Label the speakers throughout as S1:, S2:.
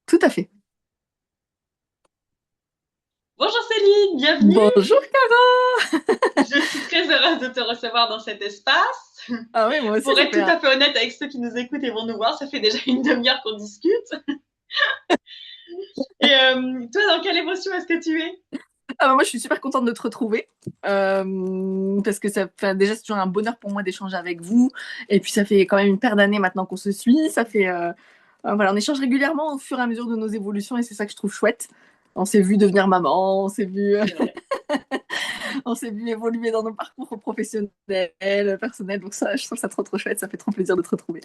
S1: Tout à fait.
S2: Bonjour Céline, bienvenue.
S1: Bonjour Caro!
S2: Je suis très heureuse de te recevoir dans cet espace.
S1: Ah oui, moi aussi,
S2: Pour
S1: ça
S2: être
S1: fait
S2: tout à fait honnête avec ceux qui nous écoutent et vont nous voir, ça fait déjà une demi-heure qu'on discute. Et toi, dans quelle émotion est-ce que tu es?
S1: Ah bah moi, je suis super contente de te retrouver. Parce que ça fait déjà, c'est toujours un bonheur pour moi d'échanger avec vous. Et puis, ça fait quand même une paire d'années maintenant qu'on se suit. Ça fait, voilà, on échange régulièrement au fur et à mesure de nos évolutions et c'est ça que je trouve chouette. On s'est vu devenir maman,
S2: C'est vrai,
S1: on s'est vu évoluer dans nos parcours professionnels, personnels. Donc ça, je trouve ça trop, trop chouette. Ça fait trop plaisir de te retrouver.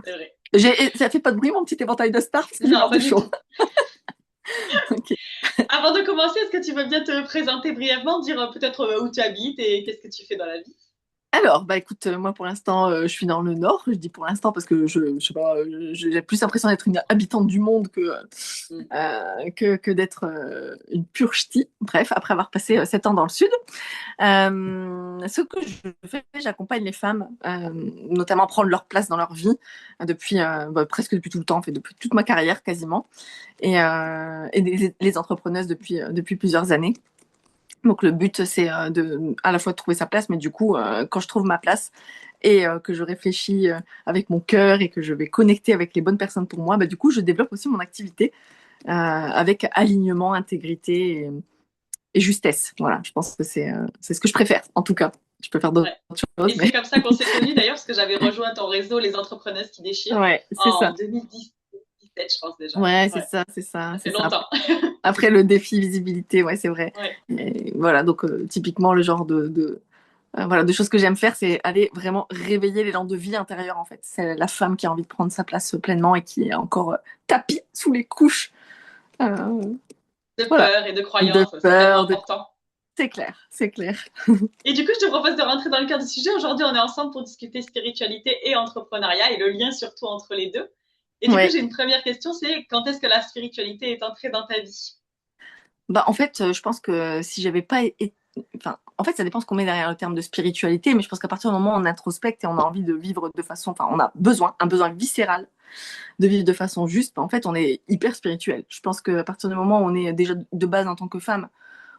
S2: c'est vrai.
S1: Ça fait pas de bruit, mon petit éventail de stars, parce que j'ai
S2: Non,
S1: peur
S2: pas
S1: de
S2: du
S1: chaud.
S2: tout.
S1: Ok.
S2: Avant de commencer, est-ce que tu veux bien te présenter brièvement, dire peut-être où tu habites et qu'est-ce que tu fais dans la vie?
S1: Alors, bah écoute, moi pour l'instant, je suis dans le nord. Je dis pour l'instant parce que je sais pas, j'ai plus l'impression d'être une habitante du monde
S2: Hmm.
S1: que d'être une pure ch'ti. Bref, après avoir passé 7 ans dans le sud. Ce que je fais, j'accompagne les femmes, notamment à prendre leur place dans leur vie depuis presque depuis tout le temps, en fait, depuis toute ma carrière quasiment, et les entrepreneuses depuis plusieurs années. Donc le but, c'est à la fois de trouver sa place, mais du coup, quand je trouve ma place et que je réfléchis avec mon cœur et que je vais connecter avec les bonnes personnes pour moi, bah, du coup, je développe aussi mon activité avec alignement, intégrité et justesse. Voilà, je pense que c'est ce que je préfère, en tout cas. Je peux faire d'autres
S2: Ouais.
S1: choses,
S2: Et c'est
S1: mais
S2: comme ça qu'on s'est connus d'ailleurs, parce que j'avais rejoint ton réseau Les Entrepreneuses qui déchirent
S1: ouais, c'est
S2: en
S1: ça.
S2: 2017, je pense déjà.
S1: Ouais, c'est
S2: Ouais,
S1: ça, c'est ça,
S2: ça
S1: c'est
S2: fait
S1: ça.
S2: longtemps.
S1: Après le défi visibilité, ouais, c'est vrai.
S2: Ouais.
S1: Et voilà, donc typiquement le genre voilà, de choses que j'aime faire, c'est aller vraiment réveiller les gens de vie intérieure, en fait. C'est la femme qui a envie de prendre sa place pleinement et qui est encore tapie sous les couches. Euh,
S2: De
S1: voilà,
S2: peur et de
S1: de
S2: croyance, c'est tellement
S1: peur, de...
S2: important.
S1: C'est clair, c'est clair.
S2: Et du coup, je te propose de rentrer dans le cœur du sujet. Aujourd'hui, on est ensemble pour discuter spiritualité et entrepreneuriat et le lien surtout entre les deux. Et du coup,
S1: Ouais.
S2: j'ai une première question, c'est quand est-ce que la spiritualité est entrée dans ta vie?
S1: Bah, en fait, je pense que si j'avais pas été... Enfin, en fait, ça dépend ce qu'on met derrière le terme de spiritualité, mais je pense qu'à partir du moment où on introspecte et on a envie de vivre de façon... Enfin, on a besoin, un besoin viscéral de vivre de façon juste, bah, en fait, on est hyper spirituel. Je pense qu'à partir du moment où on est déjà de base en tant que femme,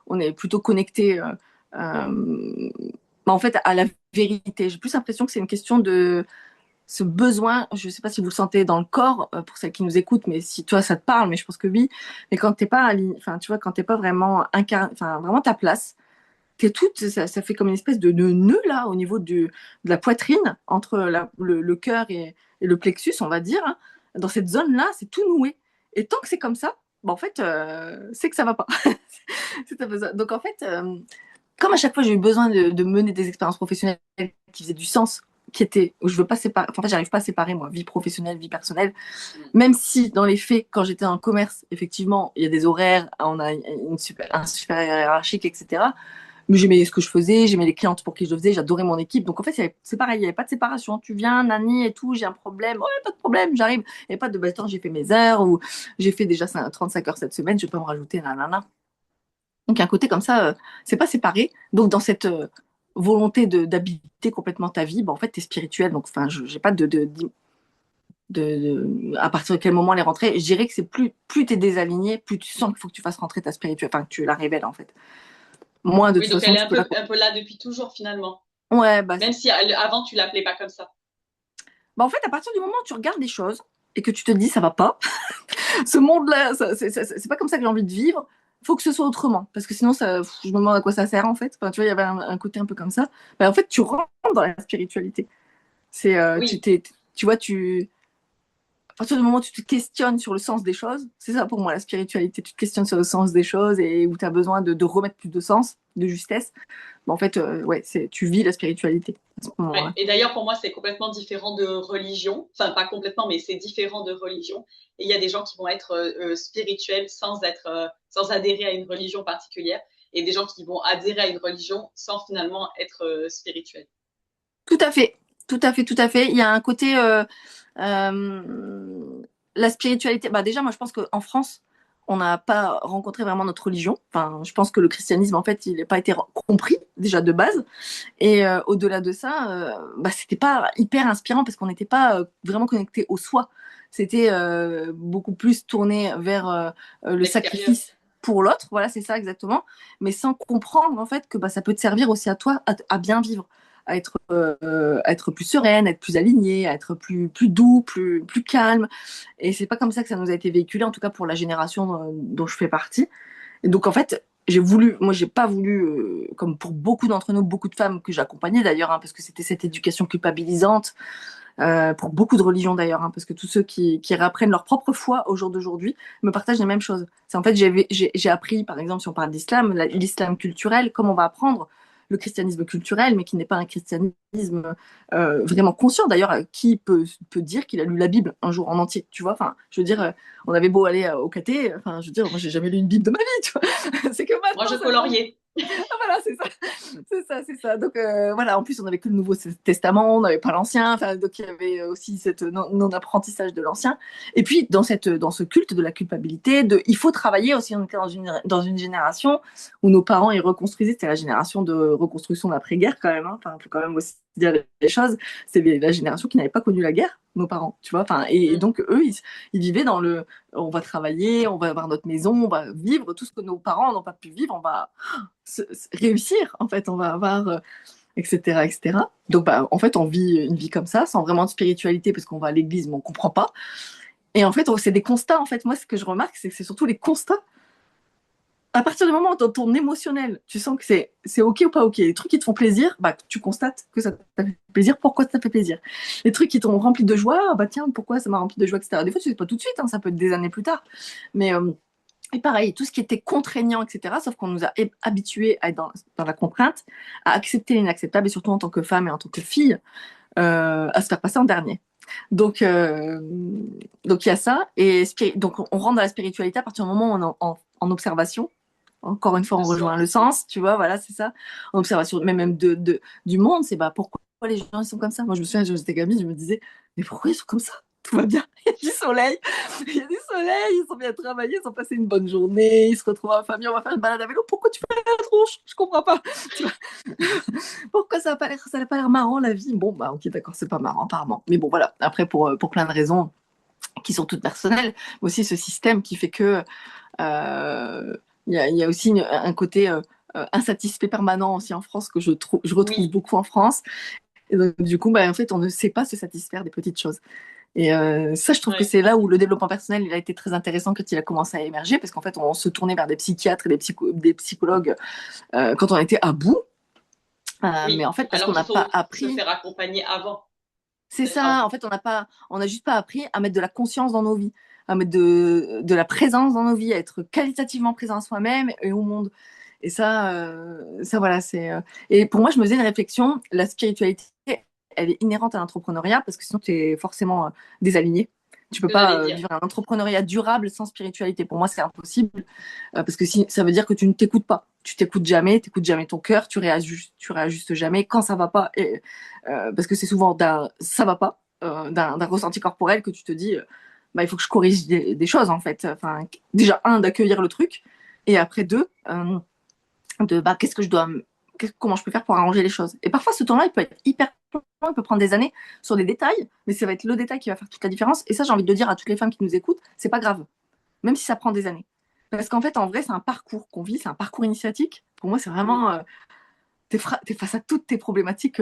S1: on est plutôt connecté en fait à la vérité. J'ai plus l'impression que c'est une question de ce besoin, je ne sais pas si vous le sentez dans le corps, pour celles qui nous écoutent, mais si toi ça te parle, mais je pense que oui. Mais quand t'es pas, enfin tu vois, quand t'es pas vraiment incarné, enfin vraiment ta place, t'es toute, ça fait comme une espèce de nœud là au niveau de la poitrine entre le cœur et le plexus, on va dire. Hein. Dans cette zone là, c'est tout noué. Et tant que c'est comme ça, bah, en fait, c'est que ça va pas. Donc en fait, comme à chaque fois j'ai eu besoin de mener des expériences professionnelles qui faisaient du sens, qui étaient où je veux pas séparer, enfin, en fait j'arrive pas à séparer moi vie professionnelle, vie personnelle, même si dans les faits quand j'étais en commerce effectivement il y a des horaires, on a un super hiérarchique etc. Mais j'aimais ce que je faisais, j'aimais les clientes pour qui je le faisais, j'adorais mon équipe. Donc en fait, c'est pareil, il n'y avait pas de séparation. Tu viens, nani et tout, j'ai un problème. Ouais, pas de problème, j'arrive. Il n'y avait pas de bah, attends, j'ai fait mes heures ou j'ai fait déjà 35 heures cette semaine, je ne vais pas me rajouter, nanana. Donc, il y a un côté comme ça, c'est pas séparé. Donc, dans cette volonté d'habiter complètement ta vie, bah, en fait, tu es spirituel. Donc, enfin, je n'ai pas à partir de quel moment elle est rentrée. Je dirais que c'est plus tu es désaligné, plus tu sens qu'il faut que tu fasses rentrer ta spirituelle, enfin, que tu la révèles, en fait. Moi, de
S2: Oui,
S1: toute
S2: donc elle
S1: façon,
S2: est
S1: tu peux la.
S2: un peu là depuis toujours finalement.
S1: Ouais, bah,
S2: Même si avant tu l'appelais pas comme ça.
S1: bah, en fait, à partir du moment où tu regardes les choses et que tu te dis ça va pas, ce monde-là, c'est pas comme ça que j'ai envie de vivre. Faut que ce soit autrement, parce que sinon, je me demande à quoi ça sert en fait. Enfin, tu vois, il y avait un côté un peu comme ça. Bah, en fait, tu rentres dans la spiritualité. C'est,
S2: Oui,
S1: tu vois, à partir du moment où tu te questionnes sur le sens des choses, c'est ça pour moi la spiritualité. Tu te questionnes sur le sens des choses et où tu as besoin de remettre plus de sens, de justesse. Bah, en fait, ouais, tu vis la spiritualité à ce
S2: ouais.
S1: moment-là.
S2: Et d'ailleurs pour moi c'est complètement différent de religion. Enfin pas complètement, mais c'est différent de religion. Et il y a des gens qui vont être spirituels sans adhérer à une religion particulière, et des gens qui vont adhérer à une religion sans finalement être spirituels.
S1: Tout à fait, tout à fait, tout à fait. Il y a un côté, euh, la spiritualité. Bah déjà, moi, je pense qu'en France, on n'a pas rencontré vraiment notre religion. Enfin, je pense que le christianisme, en fait, il n'a pas été compris déjà de base. Et au-delà de ça, c'était pas hyper inspirant parce qu'on n'était pas vraiment connecté au soi. C'était beaucoup plus tourné vers le
S2: L'extérieur.
S1: sacrifice pour l'autre, voilà, c'est ça exactement, mais sans comprendre en fait que ça peut te servir aussi à toi à bien vivre, à être plus sereine, à être plus alignée, à être plus doux, plus calme. Et c'est pas comme ça que ça nous a été véhiculé, en tout cas pour la génération dont je fais partie. Et donc en fait, moi j'ai pas voulu, comme pour beaucoup d'entre nous, beaucoup de femmes que j'accompagnais d'ailleurs, hein, parce que c'était cette éducation culpabilisante, pour beaucoup de religions d'ailleurs, hein, parce que tous ceux qui réapprennent leur propre foi au jour d'aujourd'hui me partagent les mêmes choses. C'est en fait, j'ai appris, par exemple, si on parle d'islam, l'islam culturel, comme on va apprendre le christianisme culturel, mais qui n'est pas un christianisme vraiment conscient. D'ailleurs, qui peut dire qu'il a lu la Bible un jour en entier, tu vois? Enfin, je veux dire, on avait beau aller au caté, enfin, je veux dire, moi, j'ai jamais lu une Bible de ma vie, tu vois? C'est que
S2: Moi, je
S1: maintenant, ça change.
S2: coloriais.
S1: Ah, voilà, c'est ça. C'est ça, c'est ça. Donc voilà, en plus, on n'avait que le Nouveau Testament, on n'avait pas l'Ancien. Enfin, donc il y avait aussi cette non-apprentissage de l'Ancien. Et puis, dans ce culte de la culpabilité, il faut travailler aussi. On était dans une génération où nos parents, ils reconstruisaient. C'était la génération de reconstruction d'après-guerre, quand même. Hein. Enfin, il faut quand même aussi dire les choses. C'est la génération qui n'avait pas connu la guerre, nos parents, tu vois. Enfin, et
S2: Mm.
S1: donc, eux, ils vivaient dans on va travailler, on va avoir notre maison, on va vivre tout ce que nos parents n'ont pas pu vivre, on va réussir, en fait, on va avoir, etc., etc. Donc, en fait, on vit une vie comme ça, sans vraiment de spiritualité, parce qu'on va à l'église, mais on comprend pas. Et en fait, c'est des constats, en fait. Moi, ce que je remarque, c'est que c'est surtout les constats. À partir du moment où dans ton émotionnel, tu sens que c'est OK ou pas OK, les trucs qui te font plaisir, tu constates que ça t'a fait plaisir, pourquoi ça t'a fait plaisir. Les trucs qui t'ont rempli de joie, tiens, pourquoi ça m'a rempli de joie, etc. Des fois, tu sais pas tout de suite, hein, ça peut être des années plus tard. Mais et pareil, tout ce qui était contraignant, etc., sauf qu'on nous a habitués à être dans la contrainte, à accepter l'inacceptable, et surtout en tant que femme et en tant que fille, à se faire passer en dernier. Donc, donc il y a ça. Et donc, on rentre dans la spiritualité à partir du moment où on est en observation. Encore une fois,
S2: Le
S1: on rejoint
S2: soi.
S1: le sens, tu vois, voilà, c'est ça. En observation, même du monde, c'est pourquoi les gens ils sont comme ça. Moi, je me souviens, j'étais gamine, je me disais, mais pourquoi ils sont comme ça? Tout va bien, il y a du soleil, il y a du soleil, ils sont bien travaillés, ils ont passé une bonne journée, ils se retrouvent en famille, on va faire une balade à vélo. Pourquoi tu fais la tronche? Je comprends pas. Tu vois. Pourquoi ça n'a pas l'air marrant la vie? Bon, ok, d'accord, c'est pas marrant apparemment. Mais bon, voilà. Après, pour plein de raisons qui sont toutes personnelles, mais aussi ce système qui fait que euh, il y a aussi un côté insatisfait permanent aussi en France que je retrouve
S2: Oui.
S1: beaucoup en France. Et donc, du coup, en fait, on ne sait pas se satisfaire des petites choses. Et ça, je trouve que
S2: Ouais.
S1: c'est là où le développement personnel il a été très intéressant quand il a commencé à émerger, parce qu'en fait, on se tournait vers des psychiatres et des psychologues quand on était à bout. Mais
S2: Oui.
S1: en fait, parce
S2: Alors
S1: qu'on n'a
S2: qu'il
S1: pas
S2: faut se
S1: appris.
S2: faire accompagner avant
S1: C'est
S2: d'être à
S1: ça. En
S2: bout.
S1: fait, on n'a juste pas appris à mettre de la conscience dans nos vies, à mettre de la présence dans nos vies, à être qualitativement présent à soi-même et au monde. Et ça voilà, Et pour moi, je me faisais une réflexion. La spiritualité, elle est inhérente à l'entrepreneuriat parce que sinon, tu es forcément désaligné. Tu peux
S2: Ce que j'allais
S1: pas
S2: dire.
S1: vivre un entrepreneuriat durable sans spiritualité. Pour moi, c'est impossible parce que si, ça veut dire que tu ne t'écoutes pas. Tu t'écoutes jamais ton cœur, tu réajustes jamais quand ça va pas. Parce que c'est souvent ça va pas, d'un ressenti corporel que tu te dis, il faut que je corrige des choses en fait. Enfin, déjà, d'accueillir le truc, et après, deux, qu'est-ce que comment je peux faire pour arranger les choses. Et parfois, ce temps-là, il peut être hyper long, il peut prendre des années sur des détails, mais ça va être le détail qui va faire toute la différence. Et ça, j'ai envie de le dire à toutes les femmes qui nous écoutent, c'est pas grave, même si ça prend des années. Parce qu'en fait, en vrai, c'est un parcours qu'on vit, c'est un parcours initiatique. Pour moi, c'est
S2: Oui.
S1: vraiment t'es face à toutes tes problématiques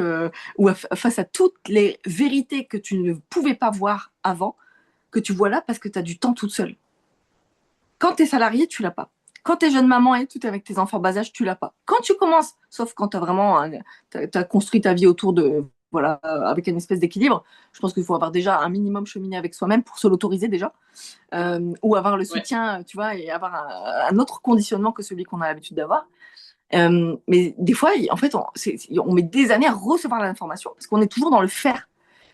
S1: ou face à toutes les vérités que tu ne pouvais pas voir avant, que tu vois là parce que tu as du temps toute seule. Quand tu es salarié, tu l'as pas. Quand tu es jeune maman et tout avec tes enfants bas âge, tu l'as pas. Quand tu commences, sauf quand tu as vraiment t'as construit ta vie autour de voilà avec une espèce d'équilibre, je pense qu'il faut avoir déjà un minimum cheminé avec soi-même pour se l'autoriser déjà, ou avoir le
S2: Ouais.
S1: soutien, tu vois, et avoir un autre conditionnement que celui qu'on a l'habitude d'avoir. Mais des fois, en fait, on met des années à recevoir l'information parce qu'on est toujours dans le faire.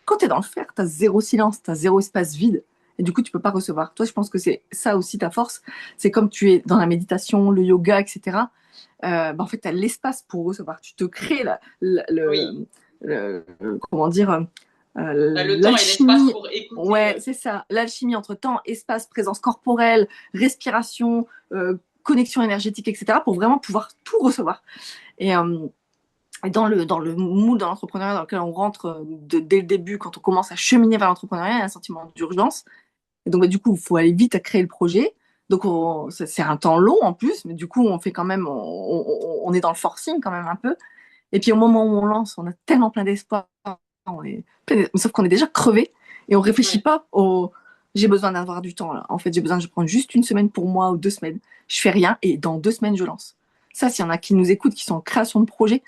S1: Quand tu es dans le faire, tu as zéro silence, tu as zéro espace vide. Et du coup, tu peux pas recevoir. Toi, je pense que c'est ça aussi ta force. C'est comme tu es dans la méditation, le yoga, etc. En fait, tu as l'espace pour recevoir. Tu te crées
S2: Oui.
S1: comment dire,
S2: Le temps et l'espace
S1: l'alchimie.
S2: pour écouter.
S1: Ouais, c'est ça. L'alchimie entre temps, espace, présence corporelle, respiration, connexion énergétique, etc. pour vraiment pouvoir tout recevoir. Et dans le mood de l'entrepreneuriat dans lequel on rentre dès le début, quand on commence à cheminer vers l'entrepreneuriat, il y a un sentiment d'urgence. Et donc, bah, du coup, il faut aller vite à créer le projet. Donc, c'est un temps long en plus, mais du coup, on fait quand même, on est dans le forcing quand même un peu. Et puis, au moment où on lance, on a tellement plein d'espoir, sauf qu'on est déjà crevé et on réfléchit
S2: Ouais.
S1: pas au. J'ai besoin d'avoir du temps là. En fait, j'ai besoin de prendre juste une semaine pour moi ou 2 semaines. Je fais rien et dans 2 semaines, je lance. Ça, s'il y en a qui nous écoutent, qui sont en création de projet,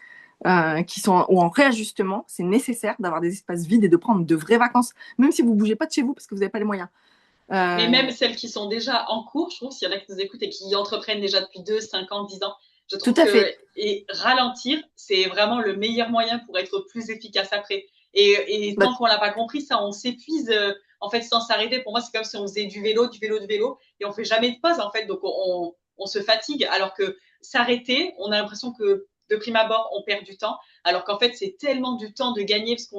S1: qui sont ou en réajustement, c'est nécessaire d'avoir des espaces vides et de prendre de vraies vacances, même si vous bougez pas de chez vous parce que vous n'avez pas les moyens.
S2: Mais
S1: Euh,
S2: même celles qui sont déjà en cours, je trouve, s'il y en a qui nous écoutent et qui entreprennent déjà depuis 2, 5 ans, 10 ans, je
S1: tout
S2: trouve
S1: à
S2: que
S1: fait.
S2: et ralentir, c'est vraiment le meilleur moyen pour être plus efficace après. Et
S1: Bah,
S2: tant qu'on l'a pas compris, ça, on s'épuise en fait sans s'arrêter. Pour moi, c'est comme si on faisait du vélo, du vélo, du vélo, et on fait jamais de pause en fait. Donc on se fatigue, alors que s'arrêter, on a l'impression que de prime abord, on perd du temps, alors qu'en fait, c'est tellement du temps de gagner parce il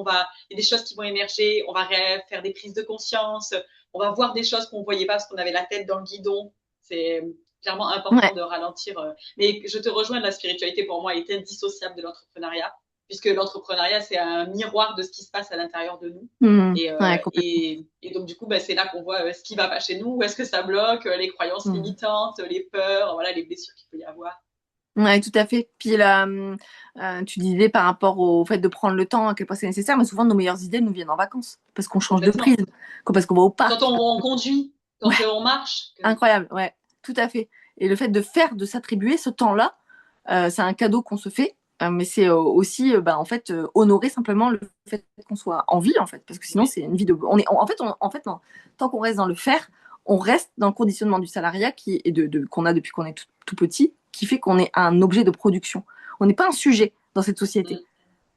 S2: y a des choses qui vont émerger, on va faire des prises de conscience, on va voir des choses qu'on ne voyait pas parce qu'on avait la tête dans le guidon. C'est clairement important
S1: ouais.
S2: de ralentir. Mais je te rejoins, la spiritualité pour moi est indissociable de l'entrepreneuriat, puisque l'entrepreneuriat, c'est un miroir de ce qui se passe à l'intérieur de nous.
S1: Ouais, complètement.
S2: Et donc, du coup, bah, c'est là qu'on voit ce qui ne va pas chez nous, où est-ce que ça bloque, les croyances
S1: Mm.
S2: limitantes, les peurs, voilà, les blessures qu'il peut y avoir.
S1: Ouais, tout à fait. Puis là, tu disais par rapport au fait de prendre le temps, à quel point c'est nécessaire, mais souvent nos meilleures idées nous viennent en vacances, parce qu'on change de prise,
S2: Complètement.
S1: parce qu'on va au
S2: Quand
S1: parc.
S2: on conduit,
S1: Ouais,
S2: quand on marche.
S1: incroyable, ouais, tout à fait. Et le fait de faire, de s'attribuer ce temps-là, c'est un cadeau qu'on se fait, mais c'est aussi, bah, en fait, honorer simplement le fait qu'on soit en vie, en fait, parce que sinon
S2: Oui,
S1: c'est une vie de. On est, en fait, non. Tant qu'on reste dans le faire, on reste dans le conditionnement du salariat qu'on a depuis qu'on est tout petit, qui fait qu'on est un objet de production. On n'est pas un sujet dans cette société.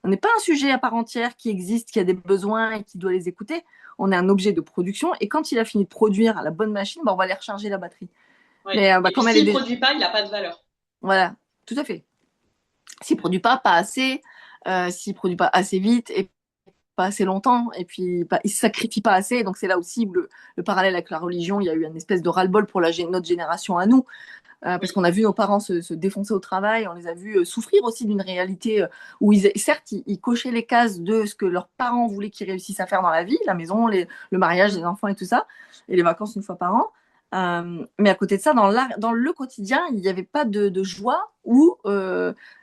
S1: On n'est pas un sujet à part entière qui existe, qui a des besoins et qui doit les écouter. On est un objet de production et quand il a fini de produire à la bonne machine, bah, on va aller recharger la batterie.
S2: oui.
S1: Mais bah,
S2: Et puis,
S1: comme elle est
S2: s'il ne
S1: déjà.
S2: produit pas, il n'a pas de valeur.
S1: Voilà, tout à fait. S'il ne produit pas assez, s'il ne produit pas assez vite et pas assez longtemps, et puis il ne se sacrifie pas assez. Donc c'est là aussi où le parallèle avec la religion, il y a eu une espèce de ras-le-bol pour notre génération à nous, parce
S2: Oui.
S1: qu'on a vu nos parents se défoncer au travail, on les a vus souffrir aussi d'une réalité où certes, ils cochaient les cases de ce que leurs parents voulaient qu'ils réussissent à faire dans la vie, la maison, le mariage, les enfants et tout ça, et les vacances une fois par an. Mais à côté de ça, dans le quotidien, il n'y avait pas de joie où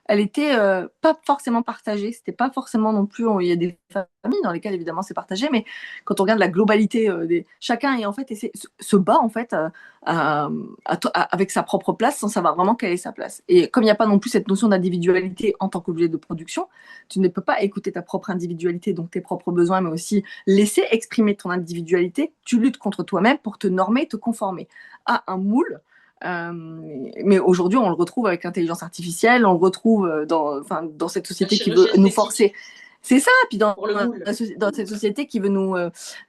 S1: elle était pas forcément partagée. C'était pas forcément non plus. Il y a des familles dans lesquelles évidemment c'est partagé, mais quand on regarde la globalité chacun est en fait se bat en fait avec sa propre place sans savoir vraiment quelle est sa place. Et comme il n'y a pas non plus cette notion d'individualité en tant qu'objet de production, tu ne peux pas écouter ta propre individualité, donc tes propres besoins, mais aussi laisser exprimer ton individualité. Tu luttes contre toi-même pour te normer, te conformer à un moule. Euh, mais aujourd'hui, on le retrouve avec l'intelligence artificielle, on le retrouve dans cette
S2: La
S1: société qui veut
S2: chirurgie
S1: nous forcer.
S2: esthétique
S1: C'est ça, puis
S2: pour le moule.
S1: dans cette société qui veut nous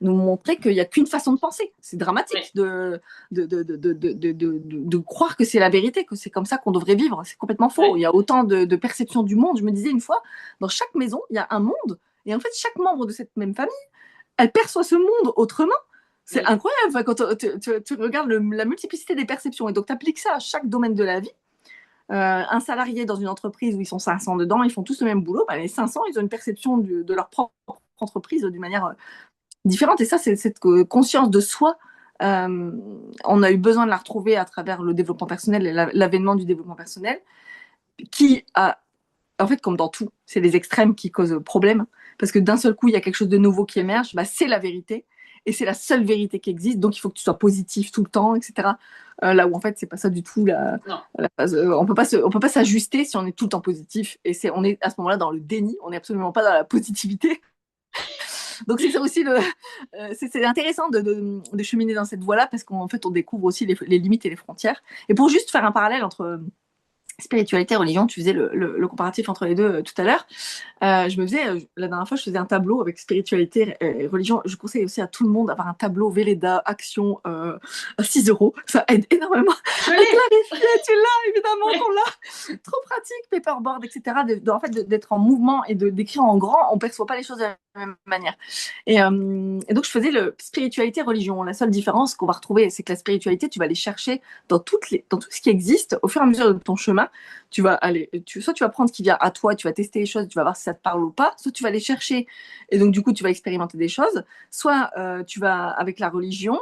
S1: montrer qu'il n'y a qu'une façon de penser. C'est
S2: Oui,
S1: dramatique de croire que c'est la vérité, que c'est comme ça qu'on devrait vivre. C'est complètement faux.
S2: oui,
S1: Il y a autant de perceptions du monde. Je me disais une fois, dans chaque maison, il y a un monde. Et en fait, chaque membre de cette même famille, elle perçoit ce monde autrement. C'est
S2: oui.
S1: incroyable. Enfin, quand tu regardes la multiplicité des perceptions et donc tu appliques ça à chaque domaine de la vie. Un salarié dans une entreprise où ils sont 500 dedans, ils font tous le même boulot. Bah, les 500, ils ont une perception de leur propre entreprise d'une manière différente. Et ça, c'est cette conscience de soi. Euh, on a eu besoin de la retrouver à travers le développement personnel et l'avènement du développement personnel, qui a, en fait, comme dans tout, c'est les extrêmes qui causent problème. Parce que d'un seul coup, il y a quelque chose de nouveau qui
S2: Tout à fait.
S1: émerge, bah, c'est la vérité. Et c'est la seule vérité qui existe. Donc, il faut que tu sois positif tout le temps, etc. Là où, en fait, c'est pas ça du tout.
S2: Non.
S1: On peut pas s'ajuster si on est tout le temps positif. Et on est à ce moment-là dans le déni. On n'est absolument pas dans la positivité. Donc, c'est ça aussi c'est intéressant de cheminer dans cette voie-là parce qu'en fait, on découvre aussi les limites et les frontières. Et pour juste faire un parallèle entre spiritualité, religion, tu faisais le comparatif entre les deux tout à l'heure. Je me faisais, la dernière fois, je faisais un tableau avec spiritualité et religion. Je conseille aussi à tout le monde d'avoir un tableau Véleda, Action, à 6 euros. Ça aide énormément
S2: Je
S1: à
S2: l'ai.
S1: clarifier. Tu l'as, évidemment qu'on
S2: Oui,
S1: l'a. Trop pratique, paperboard, etc. En fait, d'être en mouvement et d'écrire en grand, on perçoit pas les choses de la même manière. Et donc, je faisais le spiritualité, religion. La seule différence qu'on va retrouver, c'est que la spiritualité, tu vas aller chercher dans tout ce qui existe au fur et à mesure de ton chemin. Tu vas aller, soit tu vas prendre ce qui vient à toi, tu vas tester les choses, tu vas voir si ça te parle ou pas, soit tu vas aller chercher et donc du coup tu vas expérimenter des choses, soit tu vas avec la religion,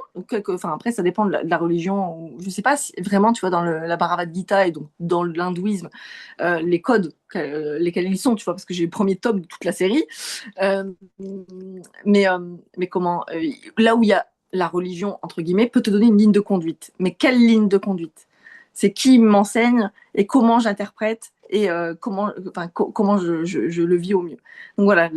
S1: enfin après ça dépend de la religion, je sais pas si vraiment tu vois dans la Bhagavad Gita et donc dans l'hindouisme, les codes lesquels ils sont, tu vois, parce que j'ai le premier tome de toute la série. Euh, mais comment là où il y a la religion, entre guillemets, peut te donner une ligne de conduite. Mais quelle ligne de conduite? C'est qui m'enseigne et comment j'interprète et comment je le vis au mieux. Donc voilà,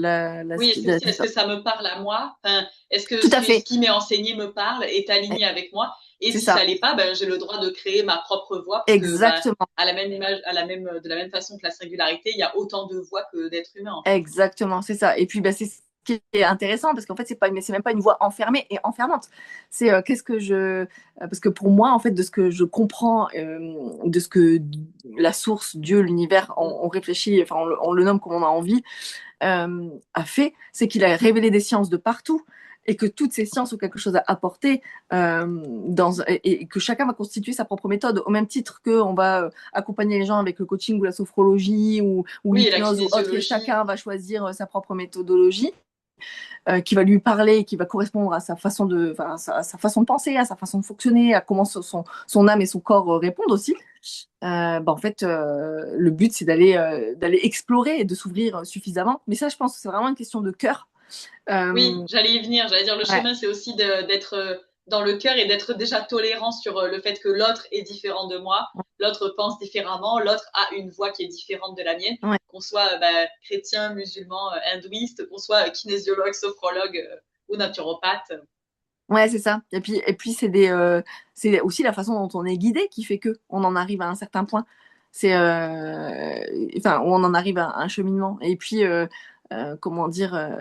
S2: Oui, c'est aussi, est-ce que ça me parle à moi? Enfin, est-ce que
S1: tout à
S2: ce
S1: fait.
S2: qui m'est enseigné me parle, est aligné avec moi? Et
S1: C'est
S2: si ça
S1: ça.
S2: l'est pas, ben, j'ai le droit de créer ma propre voix parce que, ben,
S1: Exactement.
S2: à la même image, de la même façon que la singularité, il y a autant de voix que d'êtres humains, en fait.
S1: Exactement, c'est ça. Et puis, bah, c'est ce qui est intéressant parce qu'en fait, c'est même pas une voix enfermée et enfermante. C'est qu'est-ce que parce que pour moi, en fait, de ce que je comprends, de ce que la source, Dieu, l'univers, on réfléchit, enfin, on le nomme comme on a envie, a fait, c'est qu'il a révélé des sciences de partout et que toutes ces sciences ont quelque chose à apporter et que chacun va constituer sa propre méthode au même titre qu'on va accompagner les gens avec le coaching ou la sophrologie ou
S2: Oui, et la
S1: l'hypnose ou autre et
S2: kinésiologie.
S1: chacun va choisir sa propre méthodologie qui va lui parler, qui va correspondre à sa façon sa façon de penser, à sa façon de fonctionner, à comment son âme et son corps répondent aussi. En fait, le but, c'est d'aller explorer et de s'ouvrir suffisamment. Mais ça, je pense que c'est vraiment une question de cœur.
S2: Oui,
S1: Euh,
S2: j'allais y venir. J'allais dire, le
S1: ouais,
S2: chemin, c'est aussi d'être dans le cœur et d'être déjà tolérant sur le fait que l'autre est différent de moi, l'autre pense différemment, l'autre a une voix qui est différente de la mienne,
S1: ouais,
S2: qu'on soit chrétien, musulman, hindouiste, qu'on soit kinésiologue, sophrologue ou naturopathe.
S1: ouais, c'est ça. Et puis c'est aussi la façon dont on est guidé qui fait que on en arrive à un certain point. Enfin, où on en arrive à un cheminement. Et puis, comment dire,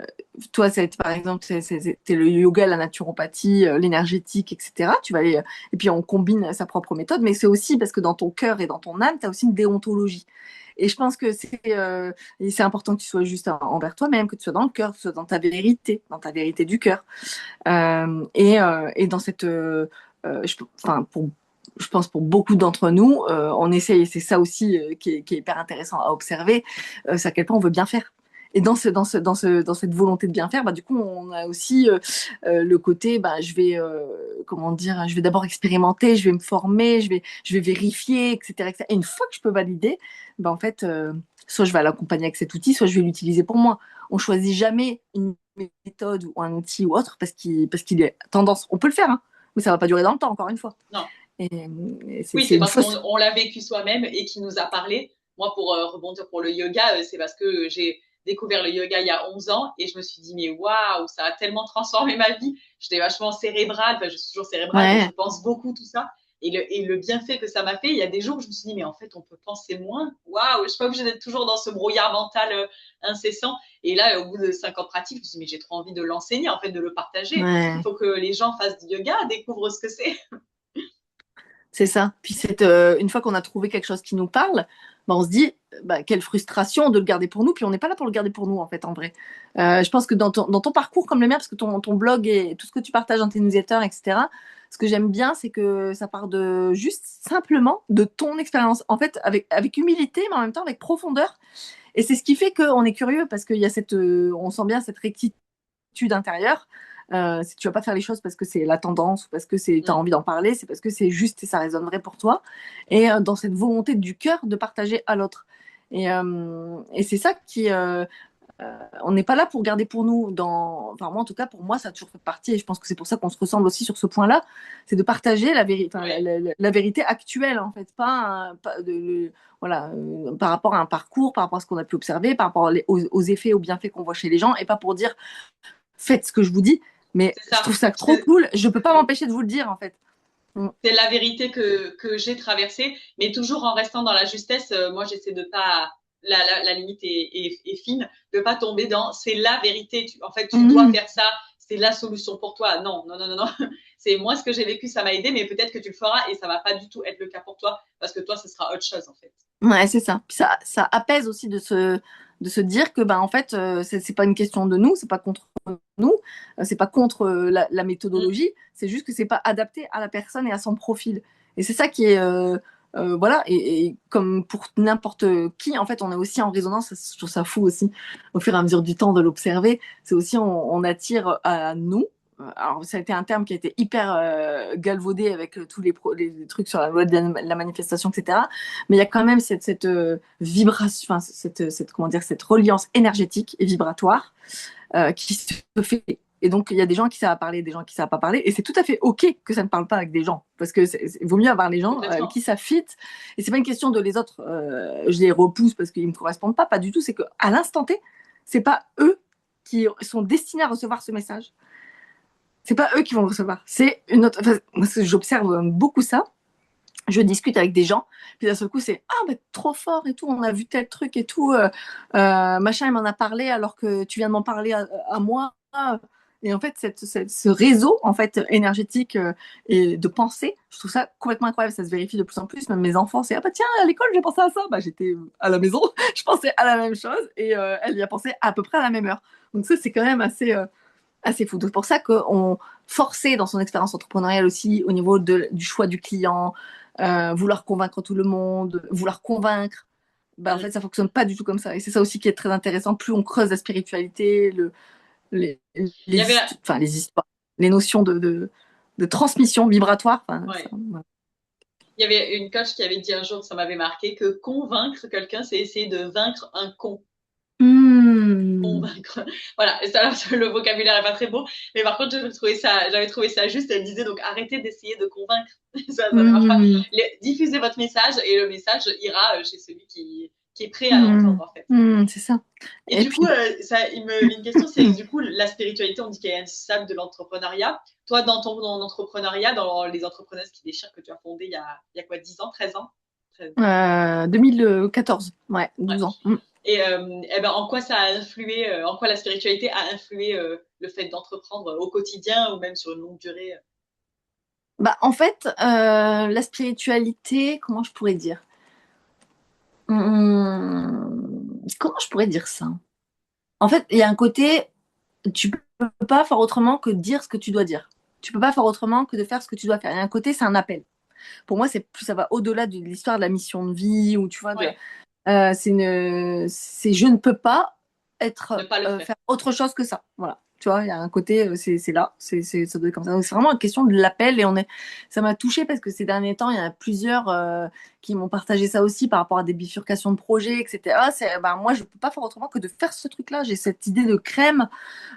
S1: toi, par exemple, t'es le yoga, la naturopathie, l'énergétique, etc. Tu vas aller, et puis on combine sa propre méthode, mais c'est aussi parce que dans ton cœur et dans ton âme, tu as aussi une déontologie. Et je pense que c'est important que tu sois juste envers toi-même, que tu sois dans le cœur, que tu sois dans ta vérité du cœur. Et dans cette, enfin, je pense pour beaucoup d'entre nous, on essaye, et c'est ça aussi qui est hyper intéressant à observer, c'est à quel point on veut bien faire. Et dans cette volonté de bien faire, bah, du coup, on a aussi le côté, bah, comment dire, je vais d'abord expérimenter, je vais me former, je vais vérifier, etc., etc. Et une fois que je peux valider, bah, en fait, soit je vais l'accompagner avec cet outil, soit je vais l'utiliser pour moi. On choisit jamais une méthode ou un outil ou autre parce qu'il est tendance. On peut le faire, hein, mais ça va pas durer dans le temps, encore une fois.
S2: Non.
S1: Et, et
S2: Oui,
S1: c'est
S2: c'est
S1: une
S2: parce qu'on
S1: fausse.
S2: on l'a vécu soi-même et qui nous a parlé. Moi, pour rebondir pour le yoga, c'est parce que j'ai découvert le yoga il y a 11 ans et je me suis dit, mais waouh, ça a tellement transformé ma vie. J'étais vachement cérébrale, enfin, je suis toujours cérébrale, donc je
S1: Ouais,
S2: pense beaucoup, tout ça. Et le bienfait que ça m'a fait, il y a des jours où je me suis dit, mais en fait, on peut penser moins. Waouh, je suis pas obligée d'être toujours dans ce brouillard mental incessant. Et là, au bout de 5 ans de pratique, je me suis dit, mais j'ai trop envie de l'enseigner, en fait, de le partager. Il
S1: ouais.
S2: faut que les gens fassent du yoga, découvrent ce que c'est.
S1: C'est ça. Puis une fois qu'on a trouvé quelque chose qui nous parle, bah, on se dit bah, quelle frustration de le garder pour nous. Puis on n'est pas là pour le garder pour nous en fait en vrai. Je pense que dans ton parcours comme le mien, parce que ton blog et tout ce que tu partages dans tes newsletters, etc. Ce que j'aime bien, c'est que ça part de juste simplement de ton expérience. En fait, avec humilité, mais en même temps avec profondeur. Et c'est ce qui fait qu'on est curieux parce qu'il y a on sent bien cette rectitude intérieure. Si tu vas pas faire les choses parce que c'est la tendance ou parce que tu as
S2: Mm.
S1: envie d'en parler, c'est parce que c'est juste et ça résonne vrai pour toi. Et dans cette volonté du cœur de partager à l'autre. Et c'est ça on n'est pas là pour garder pour nous. Enfin, moi, en tout cas, pour moi, ça a toujours fait partie. Et je pense que c'est pour ça qu'on se ressemble aussi sur ce point-là. C'est de partager enfin,
S2: Ouais.
S1: la vérité actuelle, en fait. Voilà, par rapport à un parcours, par rapport à ce qu'on a pu observer, par rapport aux effets, aux bienfaits qu'on voit chez les gens. Et pas pour dire faites ce que je vous dis, mais
S2: C'est
S1: je
S2: ça.
S1: trouve ça trop cool. Je peux pas m'empêcher de vous le dire, en fait. Mm.
S2: C'est la vérité que j'ai traversée, mais toujours en restant dans la justesse. Moi, j'essaie de pas. La limite est fine, de pas tomber dans c'est la vérité. En fait, tu dois
S1: Mhm.
S2: faire ça, c'est la solution pour toi. Non, non, non, non, non. C'est moi ce que j'ai vécu, ça m'a aidé, mais peut-être que tu le feras et ça va pas du tout être le cas pour toi parce que toi, ce sera autre chose en fait.
S1: Ouais, c'est ça. Puis ça apaise aussi de se dire que en fait c'est pas une question de nous, c'est pas contre nous, c'est pas contre la
S2: Mm.
S1: méthodologie, c'est juste que c'est pas adapté à la personne et à son profil. Et c'est ça qui est voilà, et comme pour n'importe qui, en fait, on est aussi en résonance. Je trouve ça fou aussi, au fur et à mesure du temps de l'observer. C'est aussi, on attire à nous. Alors, ça a été un terme qui a été hyper galvaudé avec tous les trucs sur la loi de la manifestation, etc. Mais il y a quand même cette vibration, enfin, comment dire, cette reliance énergétique et vibratoire qui se fait. Et donc, il y a des gens qui savent parler, des gens qui savent pas parler. Et c'est tout à fait OK que ça ne parle pas avec des gens. Parce que vaut mieux avoir les gens avec
S2: Complètement.
S1: qui ça fit. Et c'est pas une question de les autres, je les repousse parce qu'ils me correspondent pas. Pas du tout. C'est qu'à l'instant T, c'est pas eux qui sont destinés à recevoir ce message. C'est pas eux qui vont le recevoir. C'est une autre. Enfin, j'observe beaucoup ça. Je discute avec des gens, puis d'un seul coup, c'est ah, mais trop fort et tout, on a vu tel truc et tout, machin, il m'en a parlé alors que tu viens de m'en parler à moi. Et en fait, ce réseau en fait énergétique et de pensée, je trouve ça complètement incroyable. Ça se vérifie de plus en plus. Même mes enfants, c'est ah bah tiens, à l'école, j'ai pensé à ça. Bah j'étais à la maison, je pensais à la même chose et elle y a pensé à peu près à la même heure. Donc ça, c'est quand même assez fou. C'est pour ça qu'on forçait dans son expérience entrepreneuriale aussi au niveau du choix du client, vouloir convaincre tout le monde, vouloir convaincre. En
S2: Mm.
S1: fait, ça fonctionne pas du tout comme ça. Et c'est ça aussi qui est très intéressant. Plus on creuse la spiritualité,
S2: Il y avait,
S1: enfin, les histoires, les notions de transmission vibratoire. Enfin, ça,
S2: ouais.
S1: voilà.
S2: Il y avait une coach qui avait dit un jour, ça m'avait marqué, que convaincre quelqu'un, c'est essayer de vaincre un con.
S1: Mmh.
S2: Convaincre. Voilà. Et ça, alors, le vocabulaire est pas très beau, mais par contre, j'avais trouvé ça juste. Elle disait donc arrêtez d'essayer de convaincre. Ça ne marche pas.
S1: Mmh.
S2: Diffusez votre message et le message ira chez celui qui est prêt à
S1: Mmh.
S2: l'entendre en fait.
S1: Mmh. C'est ça.
S2: Et
S1: Et
S2: du coup,
S1: puis,
S2: une question, c'est du coup la spiritualité, on dit qu'elle est indissociable de l'entrepreneuriat. Toi, dans ton entrepreneuriat, dans les entrepreneuses qui déchirent que tu as fondé il y a quoi, 10 ans, 13 ans 13,
S1: 2014, ouais,
S2: ouais.
S1: 12 ans. Mmh.
S2: Et, eh ben, en quoi ça a influé, en quoi la spiritualité a influé le fait d'entreprendre au quotidien ou même sur une longue durée?
S1: En fait, la spiritualité, comment je pourrais dire? Comment je pourrais dire ça? En fait, il y a un côté, tu peux pas faire autrement que de dire ce que tu dois dire. Tu peux pas faire autrement que de faire ce que tu dois faire. Il y a un côté, c'est un appel. Pour moi, c'est plus, ça va au-delà de l'histoire de la mission de vie ou tu vois,
S2: Ouais,
S1: c'est je ne peux pas
S2: ne pas le faire.
S1: faire autre chose que ça. Voilà. Tu vois, il y a un côté, c'est là, ça doit être comme ça. Donc, c'est vraiment une question de l'appel et ça m'a touchée parce que ces derniers temps, il y en a plusieurs qui m'ont partagé ça aussi par rapport à des bifurcations de projets, etc. Moi, je peux pas faire autrement que de faire ce truc-là. J'ai cette idée de crème,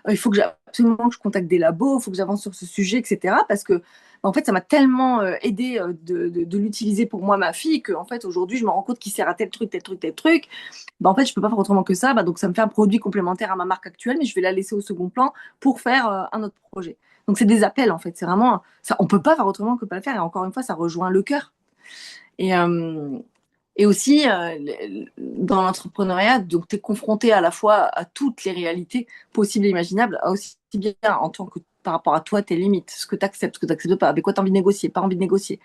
S1: il faut que absolument que je contacte des labos, il faut que j'avance sur ce sujet, etc. Parce que, en fait, ça m'a tellement aidé de l'utiliser pour moi, ma fille, que, en fait, aujourd'hui, je me rends compte qu'il sert à tel truc, tel truc, tel truc. En fait, je peux pas faire autrement que ça. Donc, ça me fait un produit complémentaire à ma marque actuelle, mais je vais la laisser au second plan pour faire un autre projet. Donc, c'est des appels, en fait. C'est vraiment ça. On peut pas faire autrement que pas le faire. Et encore une fois, ça rejoint le cœur. Et, euh, et aussi, dans l'entrepreneuriat, donc tu es confronté à la fois à toutes les réalités possibles et imaginables, aussi bien en tant que par rapport à toi, tes limites, ce que tu acceptes, ce que tu n'acceptes pas, avec quoi tu as envie de négocier, pas envie de négocier,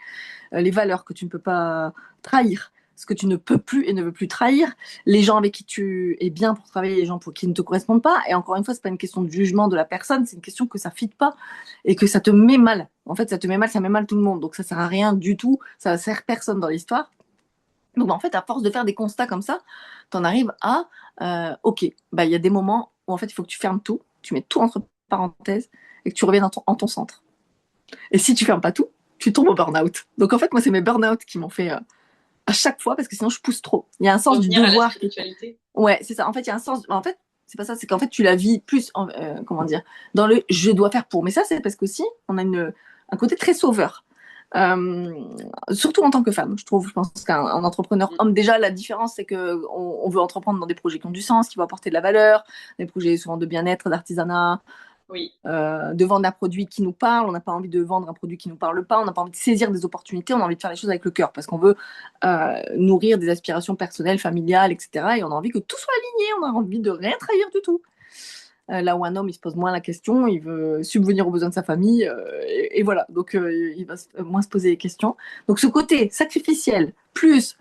S1: les valeurs que tu ne peux pas trahir, ce que tu ne peux plus et ne veux plus trahir, les gens avec qui tu es bien pour travailler, les gens pour qui ne te correspondent pas. Et encore une fois, c'est pas une question de jugement de la personne, c'est une question que ça ne fit pas et que ça te met mal. En fait, ça te met mal, ça met mal tout le monde. Donc ça sert à rien du tout, ça ne sert personne dans l'histoire. Donc, en fait, à force de faire des constats comme ça, tu en arrives à, OK, il y a des moments où, en fait, il faut que tu fermes tout, tu mets tout entre parenthèses et que tu reviennes en ton centre. Et si tu fermes pas tout, tu tombes au burn-out. Donc, en fait, moi, c'est mes burn-out qui m'ont fait à chaque fois parce que sinon, je pousse trop. Il y a un sens du
S2: Revenir à la
S1: devoir.
S2: spiritualité.
S1: Ouais, c'est ça. En fait, il y a un sens. En fait, c'est pas ça, c'est qu'en fait, tu la vis plus, comment dire, dans le je dois faire pour. Mais ça, c'est parce qu'aussi, on a un côté très sauveur. Euh, Surtout en tant que femme, je trouve. Je pense qu'un entrepreneur
S2: Mm.
S1: homme, déjà, la différence, c'est qu'on veut entreprendre dans des projets qui ont du sens, qui vont apporter de la valeur, des projets souvent de bien-être, d'artisanat,
S2: Oui.
S1: de vendre un produit qui nous parle. On n'a pas envie de vendre un produit qui ne nous parle pas. On n'a pas envie de saisir des opportunités. On a envie de faire les choses avec le cœur parce qu'on veut nourrir des aspirations personnelles, familiales, etc. Et on a envie que tout soit aligné. On a envie de rien trahir du tout. Là où un homme, il se pose moins la question, il veut subvenir aux besoins de sa famille, et voilà. Donc, il va moins se poser les questions. Donc, ce côté sacrificiel, plus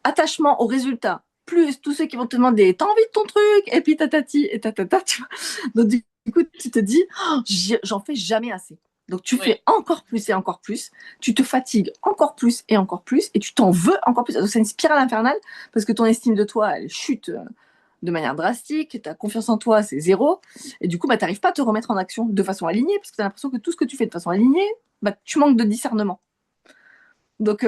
S1: attachement au résultat, plus tous ceux qui vont te demander t'as envie de ton truc et puis tatati et tatata, tu vois. Donc du coup tu te dis oh, j'en fais jamais assez. Donc tu fais encore plus et encore plus, tu te fatigues encore plus et tu t'en veux encore plus. Donc c'est une spirale infernale parce que ton estime de toi elle chute de manière drastique, ta confiance en toi c'est zéro et du coup bah t'arrives pas à te remettre en action de façon alignée parce que t'as l'impression que tout ce que tu fais de façon alignée, bah tu manques de discernement. Donc,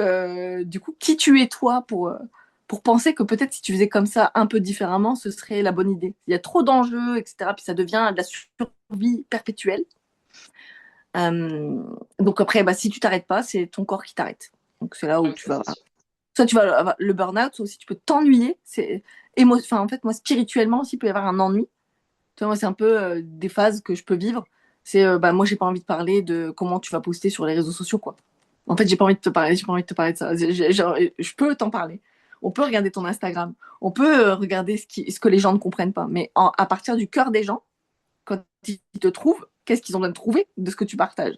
S1: du coup, qui tu es toi pour penser que peut-être si tu faisais comme ça un peu différemment, ce serait la bonne idée. Il y a trop d'enjeux, etc. Puis ça devient de la survie perpétuelle. Euh, donc après, bah, si tu t'arrêtes pas, c'est ton corps qui t'arrête. Donc c'est là où tu vas. Soit tu vas avoir le burn-out, soit aussi tu peux t'ennuyer. Enfin, en fait, moi, spirituellement aussi, il peut y avoir un ennui. Tu vois, moi, c'est un peu des phases que je peux vivre. C'est, bah, moi, j'ai pas envie de parler de comment tu vas poster sur les réseaux sociaux, quoi. En fait, j'ai pas envie de te parler, j'ai pas envie de te parler de ça. Je peux t'en parler. On peut regarder ton Instagram. On peut regarder ce que les gens ne comprennent pas. Mais à partir du cœur des gens, quand ils te trouvent, qu'est-ce qu'ils ont besoin de trouver de ce que tu partages?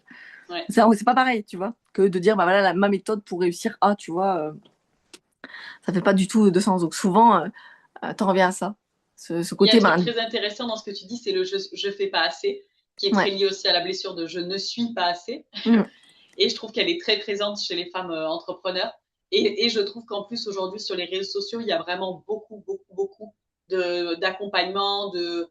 S2: Ouais.
S1: C'est pas pareil, tu vois, que de dire, bah voilà, ma méthode pour réussir, ah, tu vois, ça fait pas du tout de sens. Donc souvent, t'en reviens à ça. Ce
S2: Il y a un
S1: côté,
S2: truc
S1: ben,
S2: très intéressant dans ce que tu dis, c'est le je fais pas assez, qui est très
S1: ouais.
S2: lié aussi à la blessure de je ne suis pas assez.
S1: Mm.
S2: Et je trouve qu'elle est très présente chez les femmes entrepreneurs. Et je trouve qu'en plus, aujourd'hui, sur les réseaux sociaux, il y a vraiment beaucoup d'accompagnement, de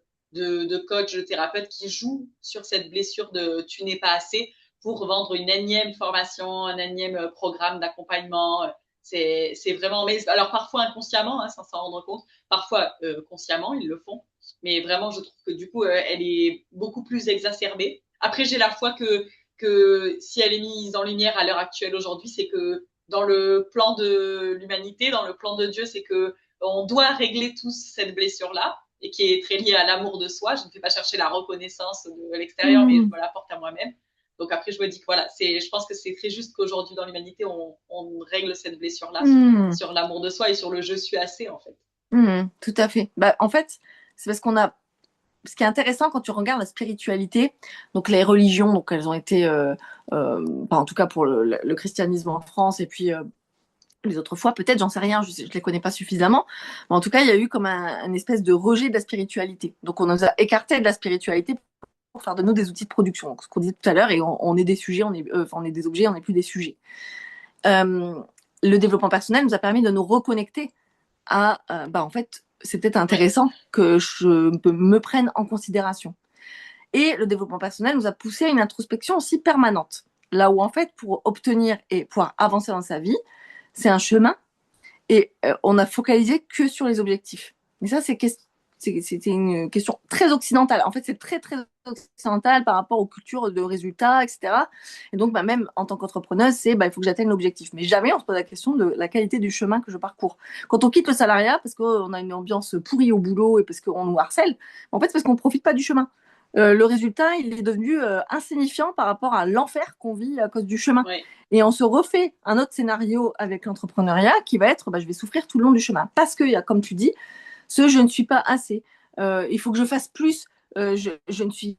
S2: coachs, de thérapeutes qui jouent sur cette blessure de tu n'es pas assez pour vendre une énième formation, un énième programme d'accompagnement. C'est vraiment, mais alors parfois inconsciemment, hein, sans s'en rendre compte, parfois consciemment, ils le font. Mais vraiment, je trouve que du coup, elle est beaucoup plus exacerbée. Après, j'ai la foi que si elle est mise en lumière à l'heure actuelle aujourd'hui, c'est que dans le plan de l'humanité, dans le plan de Dieu, c'est que on doit régler tous cette blessure-là et qui est très liée à l'amour de soi. Je ne fais pas chercher la reconnaissance de l'extérieur, mais je
S1: Mm.
S2: me l'apporte à moi-même. Donc après, je me dis que voilà, je pense que c'est très juste qu'aujourd'hui dans l'humanité, on règle cette blessure-là
S1: Mm.
S2: sur l'amour de soi et sur le je suis assez en fait.
S1: Tout à fait. Bah, en fait, c'est parce qu'on a ce qui est intéressant quand tu regardes la spiritualité, donc les religions, donc elles ont été, en tout cas pour le christianisme en France et puis les autres fois, peut-être, j'en sais rien, je les connais pas suffisamment, mais en tout cas, il y a eu comme une espèce de rejet de la spiritualité. Donc on nous a écartés de la spiritualité pour faire de nous des outils de production. Donc, ce qu'on disait tout à l'heure, et on est des sujets, on est des objets, on n'est plus des sujets. Euh, le développement personnel nous a permis de nous reconnecter à, bah en fait, c'est peut-être intéressant que je me prenne en considération. Et le développement personnel nous a poussé à une introspection aussi permanente. Là où en fait, pour obtenir et pouvoir avancer dans sa vie, c'est un chemin et on a focalisé que sur les objectifs. Mais ça, c'était une question très occidentale. En fait, c'est très, très occidental par rapport aux cultures de résultats, etc. Et donc, bah, même en tant qu'entrepreneuse, il faut que j'atteigne l'objectif. Mais jamais on se pose la question de la qualité du chemin que je parcours. Quand on quitte le salariat, parce qu'on a une ambiance pourrie au boulot et parce qu'on nous harcèle, en fait, c'est parce qu'on ne profite pas du chemin. Le résultat, il est devenu insignifiant par rapport à l'enfer qu'on vit à cause du chemin.
S2: Ouais.
S1: Et on se refait un autre scénario avec l'entrepreneuriat qui va être, je vais souffrir tout le long du chemin. Parce qu'il y a, comme tu dis, je ne suis pas assez. Il faut que je fasse plus. Je ne suis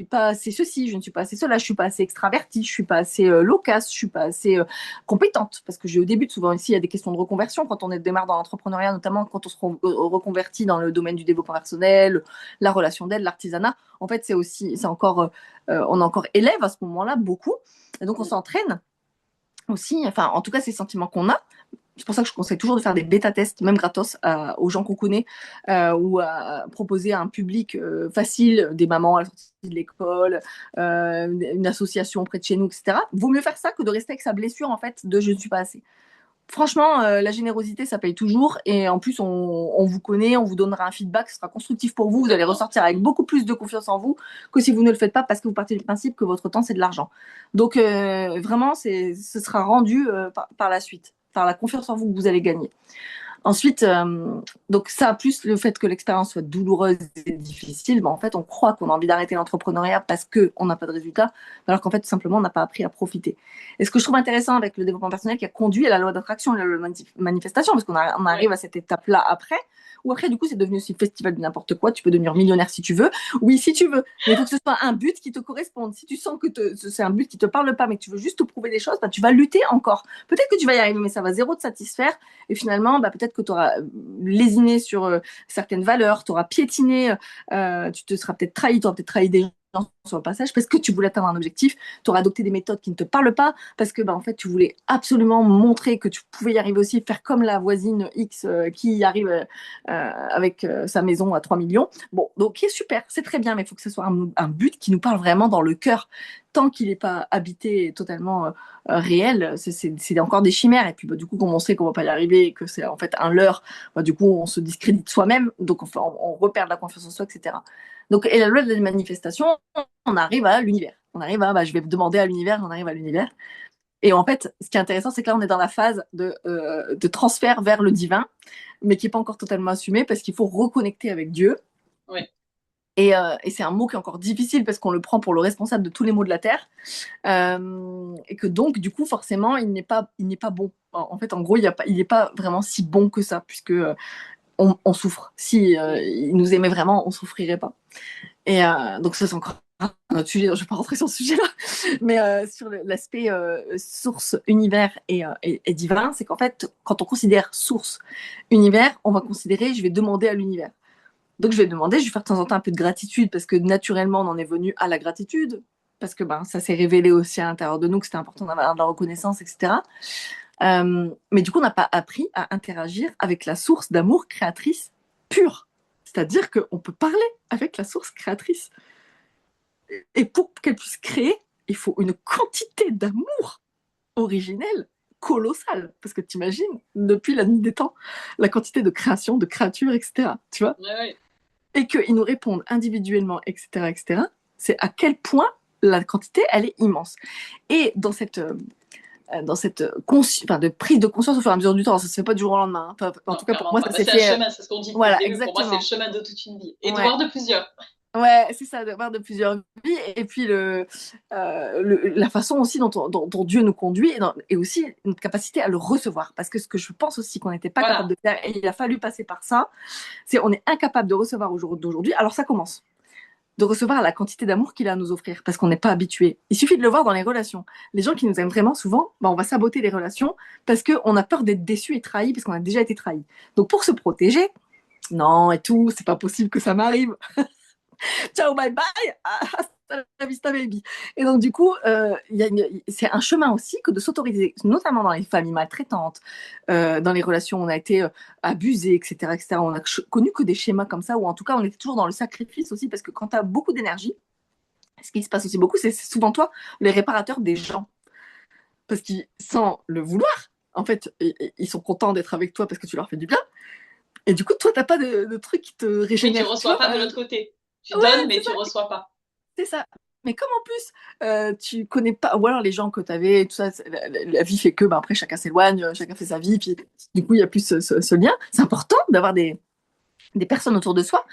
S1: pas assez ceci, je ne suis pas assez cela, je suis pas assez extravertie, je suis pas assez loquace, je suis pas assez compétente. Parce que au début, souvent ici, il y a des questions de reconversion quand on démarre dans l'entrepreneuriat, notamment quand on se reconvertit dans le domaine du développement personnel, la relation d'aide, l'artisanat. En fait, on est encore élève à ce moment-là, beaucoup. Et donc, on s'entraîne aussi. Enfin, en tout cas, c'est le sentiment qu'on a. C'est pour ça que je conseille toujours de faire des bêta-tests, même gratos, aux gens qu'on connaît, ou à proposer à un public facile, des mamans à la sortie de l'école, une association près de chez nous, etc. Vaut mieux faire ça que de rester avec sa blessure, en fait, de je ne suis pas assez. Franchement, la générosité, ça paye toujours. Et en plus, on vous connaît, on vous donnera un feedback, ce sera constructif pour vous. Vous allez ressortir avec beaucoup plus de confiance en vous que si vous ne le faites pas parce que vous partez du principe que votre temps, c'est de l'argent. Donc, vraiment, ce sera rendu par la suite, par la confiance en vous que vous allez gagner. Ensuite, donc ça, plus le fait que l'expérience soit douloureuse et difficile, en fait, on croit qu'on a envie d'arrêter l'entrepreneuriat parce qu'on n'a pas de résultat, alors qu'en fait, tout simplement, on n'a pas appris à profiter. Et ce que je trouve intéressant avec le développement personnel qui a conduit à la loi d'attraction et à la loi de manifestation, parce qu'on arrive à cette étape-là après, où après, du coup, c'est devenu aussi le festival de n'importe quoi, tu peux devenir millionnaire si tu veux, oui, si tu veux, mais il faut que ce soit un but qui te corresponde. Si tu sens que c'est un but qui te parle pas, mais que tu veux juste te prouver des choses, tu vas lutter encore. Peut-être que tu vas y arriver, mais ça va zéro te satisfaire, et finalement, peut-être que tu auras lésiné sur certaines valeurs, tu auras piétiné, tu te seras peut-être trahi, tu auras peut-être trahi des gens sur le passage parce que tu voulais atteindre un objectif, tu auras adopté des méthodes qui ne te parlent pas parce que en fait tu voulais absolument montrer que tu pouvais y arriver aussi, faire comme la voisine X qui y arrive avec sa maison à 3 millions. Bon, donc ok, super, c'est très bien, mais il faut que ce soit un but qui nous parle vraiment dans le cœur. Tant qu'il n'est pas habité et totalement réel, c'est encore des chimères. Et puis du coup, comme on sait qu'on ne va pas y arriver et que c'est en fait un leurre, du coup on se discrédite soi-même, donc on repère de la confiance en soi, etc. Donc, et la loi de la manifestation, on arrive à l'univers. On arrive à, je vais demander à l'univers, on arrive à l'univers. Et en fait, ce qui est intéressant, c'est que là, on est dans la phase de transfert vers le divin, mais qui n'est pas encore totalement assumé parce qu'il faut reconnecter avec Dieu.
S2: Oui.
S1: Et c'est un mot qui est encore difficile parce qu'on le prend pour le responsable de tous les maux de la terre. Et que donc, du coup, forcément, il n'est pas bon. En fait, en gros, il n'est pas vraiment si bon que ça, puisque on souffre. Si il nous aimait vraiment, on ne souffrirait pas. Et donc, ça, c'est encore un autre sujet. Je ne vais pas rentrer sur ce sujet-là. Mais sur l'aspect source, univers et divin, c'est qu'en fait, quand on considère source, univers, on va considérer, je vais demander à l'univers. Donc je vais demander, je vais faire de temps en temps un peu de gratitude parce que naturellement on en est venu à la gratitude, parce que ça s'est révélé aussi à l'intérieur de nous que c'était important d'avoir de la reconnaissance, etc. Mais du coup on n'a pas appris à interagir avec la source d'amour créatrice pure. C'est-à-dire qu'on peut parler avec la source créatrice. Et pour qu'elle puisse créer, il faut une quantité d'amour originel colossale. Parce que t'imagines, depuis la nuit des temps, la quantité de création, de créatures, etc. Tu vois ?
S2: Ouais.
S1: Et qu'ils nous répondent individuellement, etc., etc., c'est à quel point la quantité, elle est immense. Et dans cette de prise de conscience au fur et à mesure du temps, ça ne se fait pas du jour au lendemain. Enfin, en tout cas, pour moi, ça s'est fait.
S2: C'est un chemin, c'est ce qu'on dit depuis
S1: voilà,
S2: le début.
S1: exactement.
S2: Pour moi, c'est le chemin de toute une vie. Et de
S1: ouais.
S2: voir de plusieurs.
S1: Ouais, c'est ça, de voir de plusieurs vies. Et puis, la façon aussi dont Dieu nous conduit et aussi notre capacité à le recevoir. Parce que ce que je pense aussi qu'on n'était pas capable de faire, et il a fallu passer par ça, c'est on est incapable de recevoir au jour d'aujourd'hui. Alors, ça commence. De recevoir la quantité d'amour qu'il a à nous offrir, parce qu'on n'est pas habitué. Il suffit de le voir dans les relations. Les gens qui nous aiment vraiment, souvent, on va saboter les relations parce qu'on a peur d'être déçu et trahi, parce qu'on a déjà été trahi. Donc pour se protéger, non et tout, c'est pas possible que ça m'arrive. Ciao, bye bye, hasta la vista baby. Et donc du coup, c'est un chemin aussi que de s'autoriser, notamment dans les familles maltraitantes, dans les relations où on a été abusé, etc., etc. On a connu que des schémas comme ça, ou en tout cas on était toujours dans le sacrifice aussi, parce que quand tu as beaucoup d'énergie, ce qui se passe aussi beaucoup, c'est souvent toi les réparateurs des gens, parce qu'ils, sans le vouloir, en fait, ils sont contents d'être avec toi parce que tu leur fais du bien. Et du coup, toi, t'as pas de truc qui te régénère.
S2: Oui, tu reçois pas de l'autre côté. Tu
S1: ouais,
S2: donnes, mais tu reçois pas.
S1: C'est ça. Mais comme en plus, tu connais pas, ou alors les gens que tu avais, tout ça, la vie fait que, après, chacun s'éloigne, chacun fait sa vie, puis du coup, il n'y a plus ce lien. C'est important d'avoir des personnes autour de soi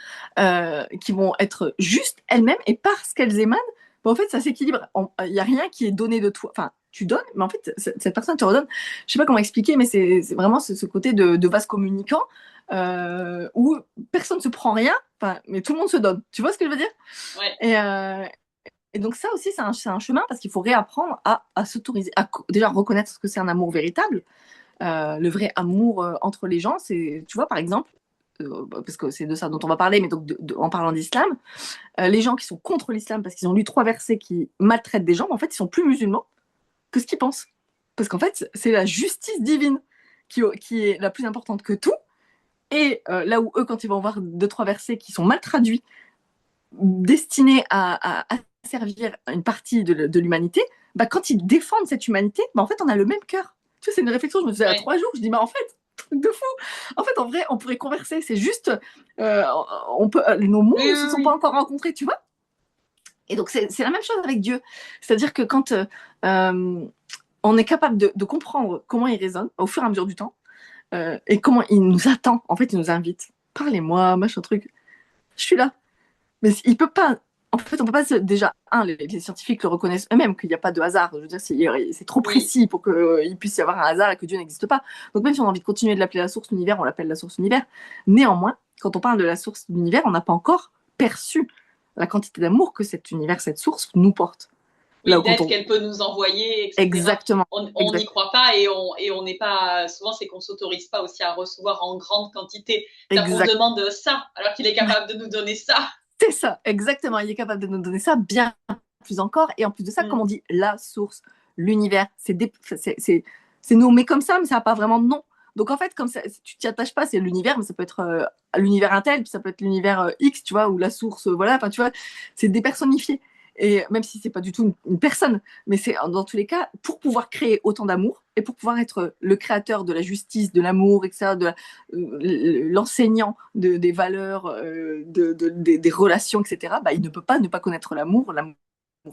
S1: qui vont être juste elles-mêmes et parce qu'elles émanent, en fait, ça s'équilibre. Il n'y a rien qui est donné de toi. Enfin, tu donnes, mais en fait, cette personne te redonne. Je sais pas comment expliquer, mais c'est vraiment ce côté de vase communicant où personne ne se prend rien, mais tout le monde se donne. Tu vois ce que je veux dire?
S2: Ouais.
S1: Et donc ça aussi, c'est un chemin parce qu'il faut réapprendre à s'autoriser, à déjà reconnaître ce que c'est un amour véritable. Le vrai amour entre les gens, c'est, tu vois, par exemple, parce que c'est de ça dont on va parler, mais donc en parlant d'islam, les gens qui sont contre l'islam parce qu'ils ont lu 3 versets qui maltraitent des gens, en fait, ils sont plus musulmans que ce qu'ils pensent. Parce qu'en fait, c'est la justice divine qui est la plus importante que tout. Et là où eux, quand ils vont voir 2, 3 versets qui sont mal traduits, destinés à servir une partie de l'humanité, quand ils défendent cette humanité, en fait, on a le même cœur. Tu vois, c'est une réflexion, je me faisais à 3 jours, je dis, en fait, truc de fou. En fait, en vrai, on pourrait converser, c'est juste, nos mondes ne se sont pas encore rencontrés, tu vois. Et donc, c'est la même chose avec Dieu. C'est-à-dire que quand on est capable de comprendre comment il résonne au fur et à mesure du temps, et comment il nous attend, en fait, il nous invite. Parlez-moi, machin truc. Je suis là. Mais il peut pas. En fait, on peut pas déjà les scientifiques le reconnaissent eux-mêmes qu'il n'y a pas de hasard. Je veux dire, c'est trop précis pour qu'il puisse y avoir un hasard et que Dieu n'existe pas. Donc même si on a envie de continuer de l'appeler la source de l'univers, on l'appelle la source de l'univers. Néanmoins, quand on parle de la source de l'univers, on n'a pas encore perçu la quantité d'amour que cet univers, cette source nous porte. Là
S2: Oui,
S1: où quand
S2: d'aide
S1: on...
S2: qu'elle peut nous envoyer, etc.
S1: Exactement,
S2: On n'y
S1: exact,
S2: croit pas et on n'est pas. Souvent, c'est qu'on s'autorise pas aussi à recevoir en grande quantité. On
S1: exact.
S2: demande ça alors qu'il est capable de nous donner ça.
S1: C'est ça, exactement. Il est capable de nous donner ça bien plus encore. Et en plus de ça, comme
S2: Mm.
S1: on dit, la source, l'univers, c'est nommé comme ça, mais ça n'a pas vraiment de nom. Donc en fait, comme ça, si tu t'y attaches pas, c'est l'univers, mais ça peut être l'univers Intel, puis ça peut être l'univers X, tu vois, ou la source, voilà, enfin tu vois, c'est dépersonnifié. Et même si c'est pas du tout une personne, mais c'est dans tous les cas, pour pouvoir créer autant d'amour et pour pouvoir être le créateur de la justice, de l'amour, etc., l'enseignant des valeurs, des relations, etc., bah, il ne peut pas ne pas connaître l'amour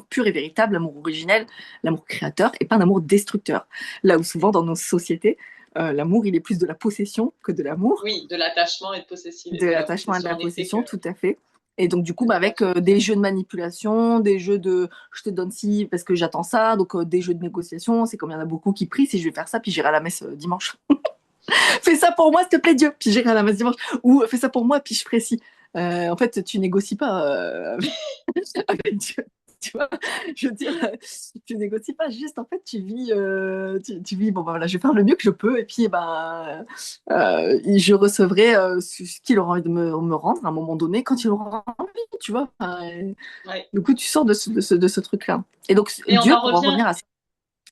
S1: pur et véritable, l'amour originel, l'amour créateur, et pas un amour destructeur. Là où souvent dans nos sociétés, l'amour, il est plus de la possession que de l'amour,
S2: Oui, de l'attachement et
S1: de
S2: de la
S1: l'attachement et de
S2: possession,
S1: la
S2: en effet, que
S1: possession, tout à fait. Et donc, du coup,
S2: c'est
S1: bah,
S2: tout à
S1: avec
S2: fait
S1: des
S2: possible.
S1: jeux de manipulation, des jeux de je te donne ci parce que j'attends ça, donc des jeux de négociation, c'est comme il y en a beaucoup qui prient, si je vais faire ça, puis j'irai à la messe dimanche. Fais ça pour moi, s'il te plaît, Dieu. Puis j'irai à la messe dimanche. Ou fais ça pour moi, puis je ferai ci. En fait, tu négocies pas avec Dieu. Tu vois, je veux dire, tu négocies pas, juste en fait, tu vis, tu vis, bon, bah, voilà, je vais faire le mieux que je peux, et puis, ben, je recevrai ce qu'il aura envie de me rendre à un moment donné, quand il aura envie, tu vois. Enfin,
S2: Ouais.
S1: du coup, tu sors de ce truc-là. Et donc,
S2: Et on
S1: Dieu,
S2: en
S1: pour en
S2: revient.
S1: revenir à ça.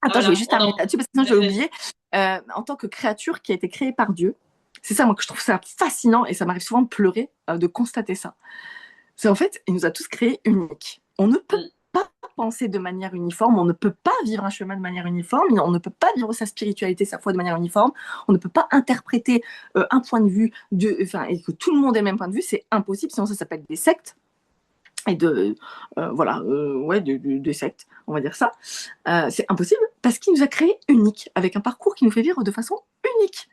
S1: Attends, je vais
S2: Voilà,
S1: juste
S2: on
S1: terminer
S2: en.
S1: là-dessus, parce que sinon, je vais
S2: Vas-y, vas-y.
S1: oublier. En tant que créature qui a été créée par Dieu, c'est ça, moi, que je trouve ça fascinant, et ça m'arrive souvent de pleurer, de constater ça. C'est en fait, il nous a tous créés uniques. On ne peut
S2: Mm.
S1: pas penser de manière uniforme, on ne peut pas vivre un chemin de manière uniforme, on ne peut pas vivre sa spiritualité, sa foi de manière uniforme, on ne peut pas interpréter un point de vue enfin, et que tout le monde ait le même point de vue, c'est impossible, sinon ça s'appelle des sectes et voilà, ouais, des sectes, on va dire ça. C'est impossible parce qu'il nous a créés uniques, avec un parcours qui nous fait vivre de façon unique.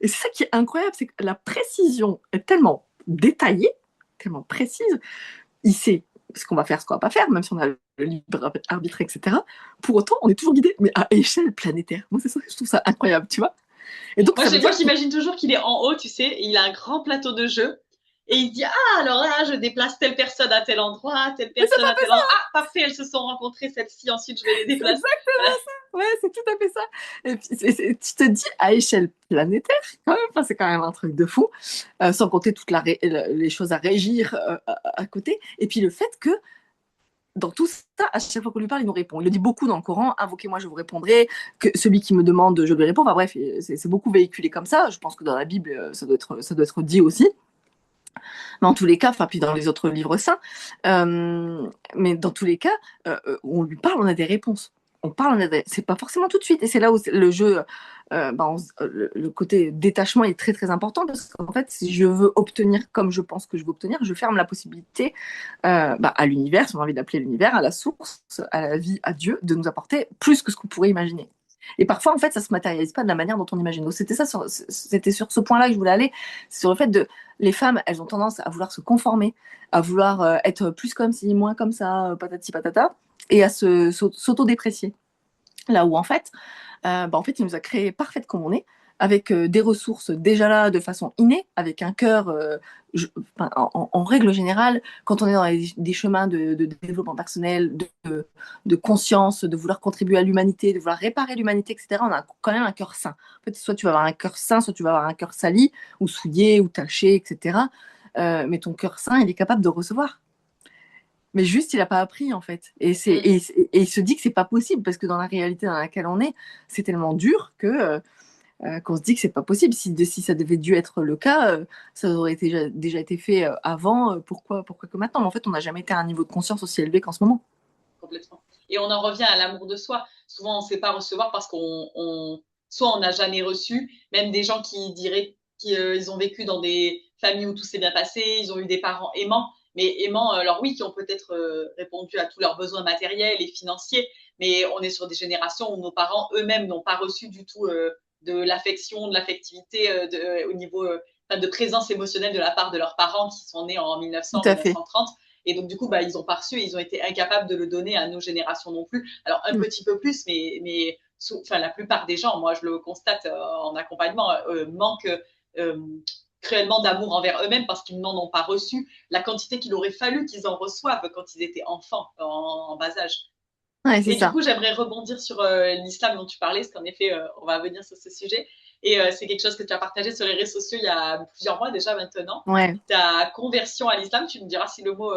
S1: Et c'est ça qui est incroyable, c'est que la précision est tellement détaillée, tellement précise, il sait ce qu'on va faire, ce qu'on va pas faire, même si on a le libre arbitre, etc. Pour autant, on est toujours guidé, mais à échelle planétaire. Moi, c'est ça que je trouve ça incroyable, tu vois. Et donc, ça veut
S2: Moi,
S1: dire qu'il...
S2: j'imagine toujours qu'il est en haut, tu sais, et il a un grand plateau de jeu. Et il se dit, ah, alors là, je déplace telle personne à tel endroit, telle
S1: Mais c'est tout
S2: personne
S1: à
S2: à
S1: fait
S2: tel
S1: ça,
S2: endroit. Ah, parfait, elles se sont rencontrées, celle-ci, ensuite je vais les
S1: c'est
S2: déplacer. Voilà.
S1: exactement ça. Ouais, c'est tout à fait ça. Et puis, tu te dis à échelle planétaire, quand même, enfin, c'est quand même un truc de fou, sans compter toutes les choses à régir à côté. Et puis le fait que dans tout ça, à chaque fois qu'on lui parle, il nous répond. Il le dit beaucoup dans le Coran, invoquez-moi, je vous répondrai, que celui qui me demande, je lui réponds. Enfin bref, c'est beaucoup véhiculé comme ça. Je pense que dans la Bible, ça doit être dit aussi. Mais en tous les cas, enfin, puis dans les autres livres saints, mais dans tous les cas, on lui parle, on a des réponses. On parle, c'est pas forcément tout de suite. Et c'est là où le jeu, le côté détachement est très très important parce qu'en fait, si je veux obtenir comme je pense que je veux obtenir, je ferme la possibilité à l'univers, si on a envie d'appeler l'univers, à la source, à la vie, à Dieu, de nous apporter plus que ce qu'on pourrait imaginer. Et parfois, en fait, ça se matérialise pas de la manière dont on imagine. Donc, c'était sur ce point-là que je voulais aller, c'est sur le fait de les femmes, elles ont tendance à vouloir se conformer, à vouloir être plus comme ci, moins comme ça, patati patata, et à s'auto-déprécier. Là où en fait, il nous a créés parfaites comme on est, avec des ressources déjà là de façon innée, avec un cœur, enfin, en règle générale, quand on est dans des chemins de développement personnel, de conscience, de vouloir contribuer à l'humanité, de vouloir réparer l'humanité, etc., on a quand même un cœur sain. En fait, soit tu vas avoir un cœur sain, soit tu vas avoir un cœur sali, ou souillé, ou taché, etc. Mais ton cœur sain, il est capable de recevoir. Mais juste, il n'a pas appris, en fait.
S2: Mm.
S1: Et il se dit que c'est pas possible, parce que dans la réalité dans laquelle on est, c'est tellement dur qu'on se dit que c'est pas possible. Si ça devait dû être le cas, ça aurait déjà été fait avant. Pourquoi que maintenant? Mais en fait, on n'a jamais été à un niveau de conscience aussi élevé qu'en ce moment.
S2: Complètement. Et on en revient à l'amour de soi. Souvent, on ne sait pas recevoir parce soit on n'a jamais reçu, même des gens qui diraient qu'ils ont vécu dans des familles où tout s'est bien passé, ils ont eu des parents aimants, mais aimants, alors oui, qui ont peut-être répondu à tous leurs besoins matériels et financiers, mais on est sur des générations où nos parents eux-mêmes n'ont pas reçu du tout de l'affection, de l'affectivité au niveau de présence émotionnelle de la part de leurs parents qui sont nés en
S1: Tout
S2: 1900,
S1: à fait.
S2: 1930. Et donc, du coup, ils ont pas reçu et ils ont été incapables de le donner à nos générations non plus. Alors, un
S1: Mm.
S2: petit peu plus, mais la plupart des gens, moi, je le constate en accompagnement, manquent cruellement d'amour envers eux-mêmes parce qu'ils n'en ont pas reçu la quantité qu'il aurait fallu qu'ils en reçoivent quand ils étaient enfants, en bas âge.
S1: Ouais, c'est
S2: Et du
S1: ça.
S2: coup, j'aimerais rebondir sur l'islam dont tu parlais, parce qu'en effet, on va venir sur ce sujet. Et c'est quelque chose que tu as partagé sur les réseaux sociaux il y a plusieurs mois déjà maintenant.
S1: Ouais.
S2: Ta conversion à l'islam, tu me diras si le mot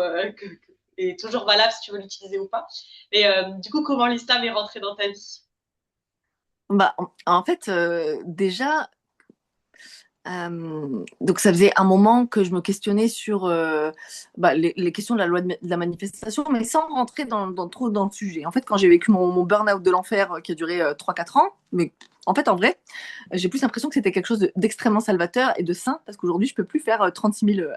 S2: est toujours valable, si tu veux l'utiliser ou pas. Mais du coup, comment l'islam est rentré dans ta vie?
S1: Bah, en fait, déjà, donc ça faisait un moment que je me questionnais sur les questions de la loi de la manifestation, mais sans rentrer trop dans le sujet. En fait, quand j'ai vécu mon burn-out de l'enfer qui a duré 3-4 ans, mais en fait, en vrai, j'ai plus l'impression que c'était quelque chose d'extrêmement salvateur et de sain, parce qu'aujourd'hui, je peux plus faire 36 000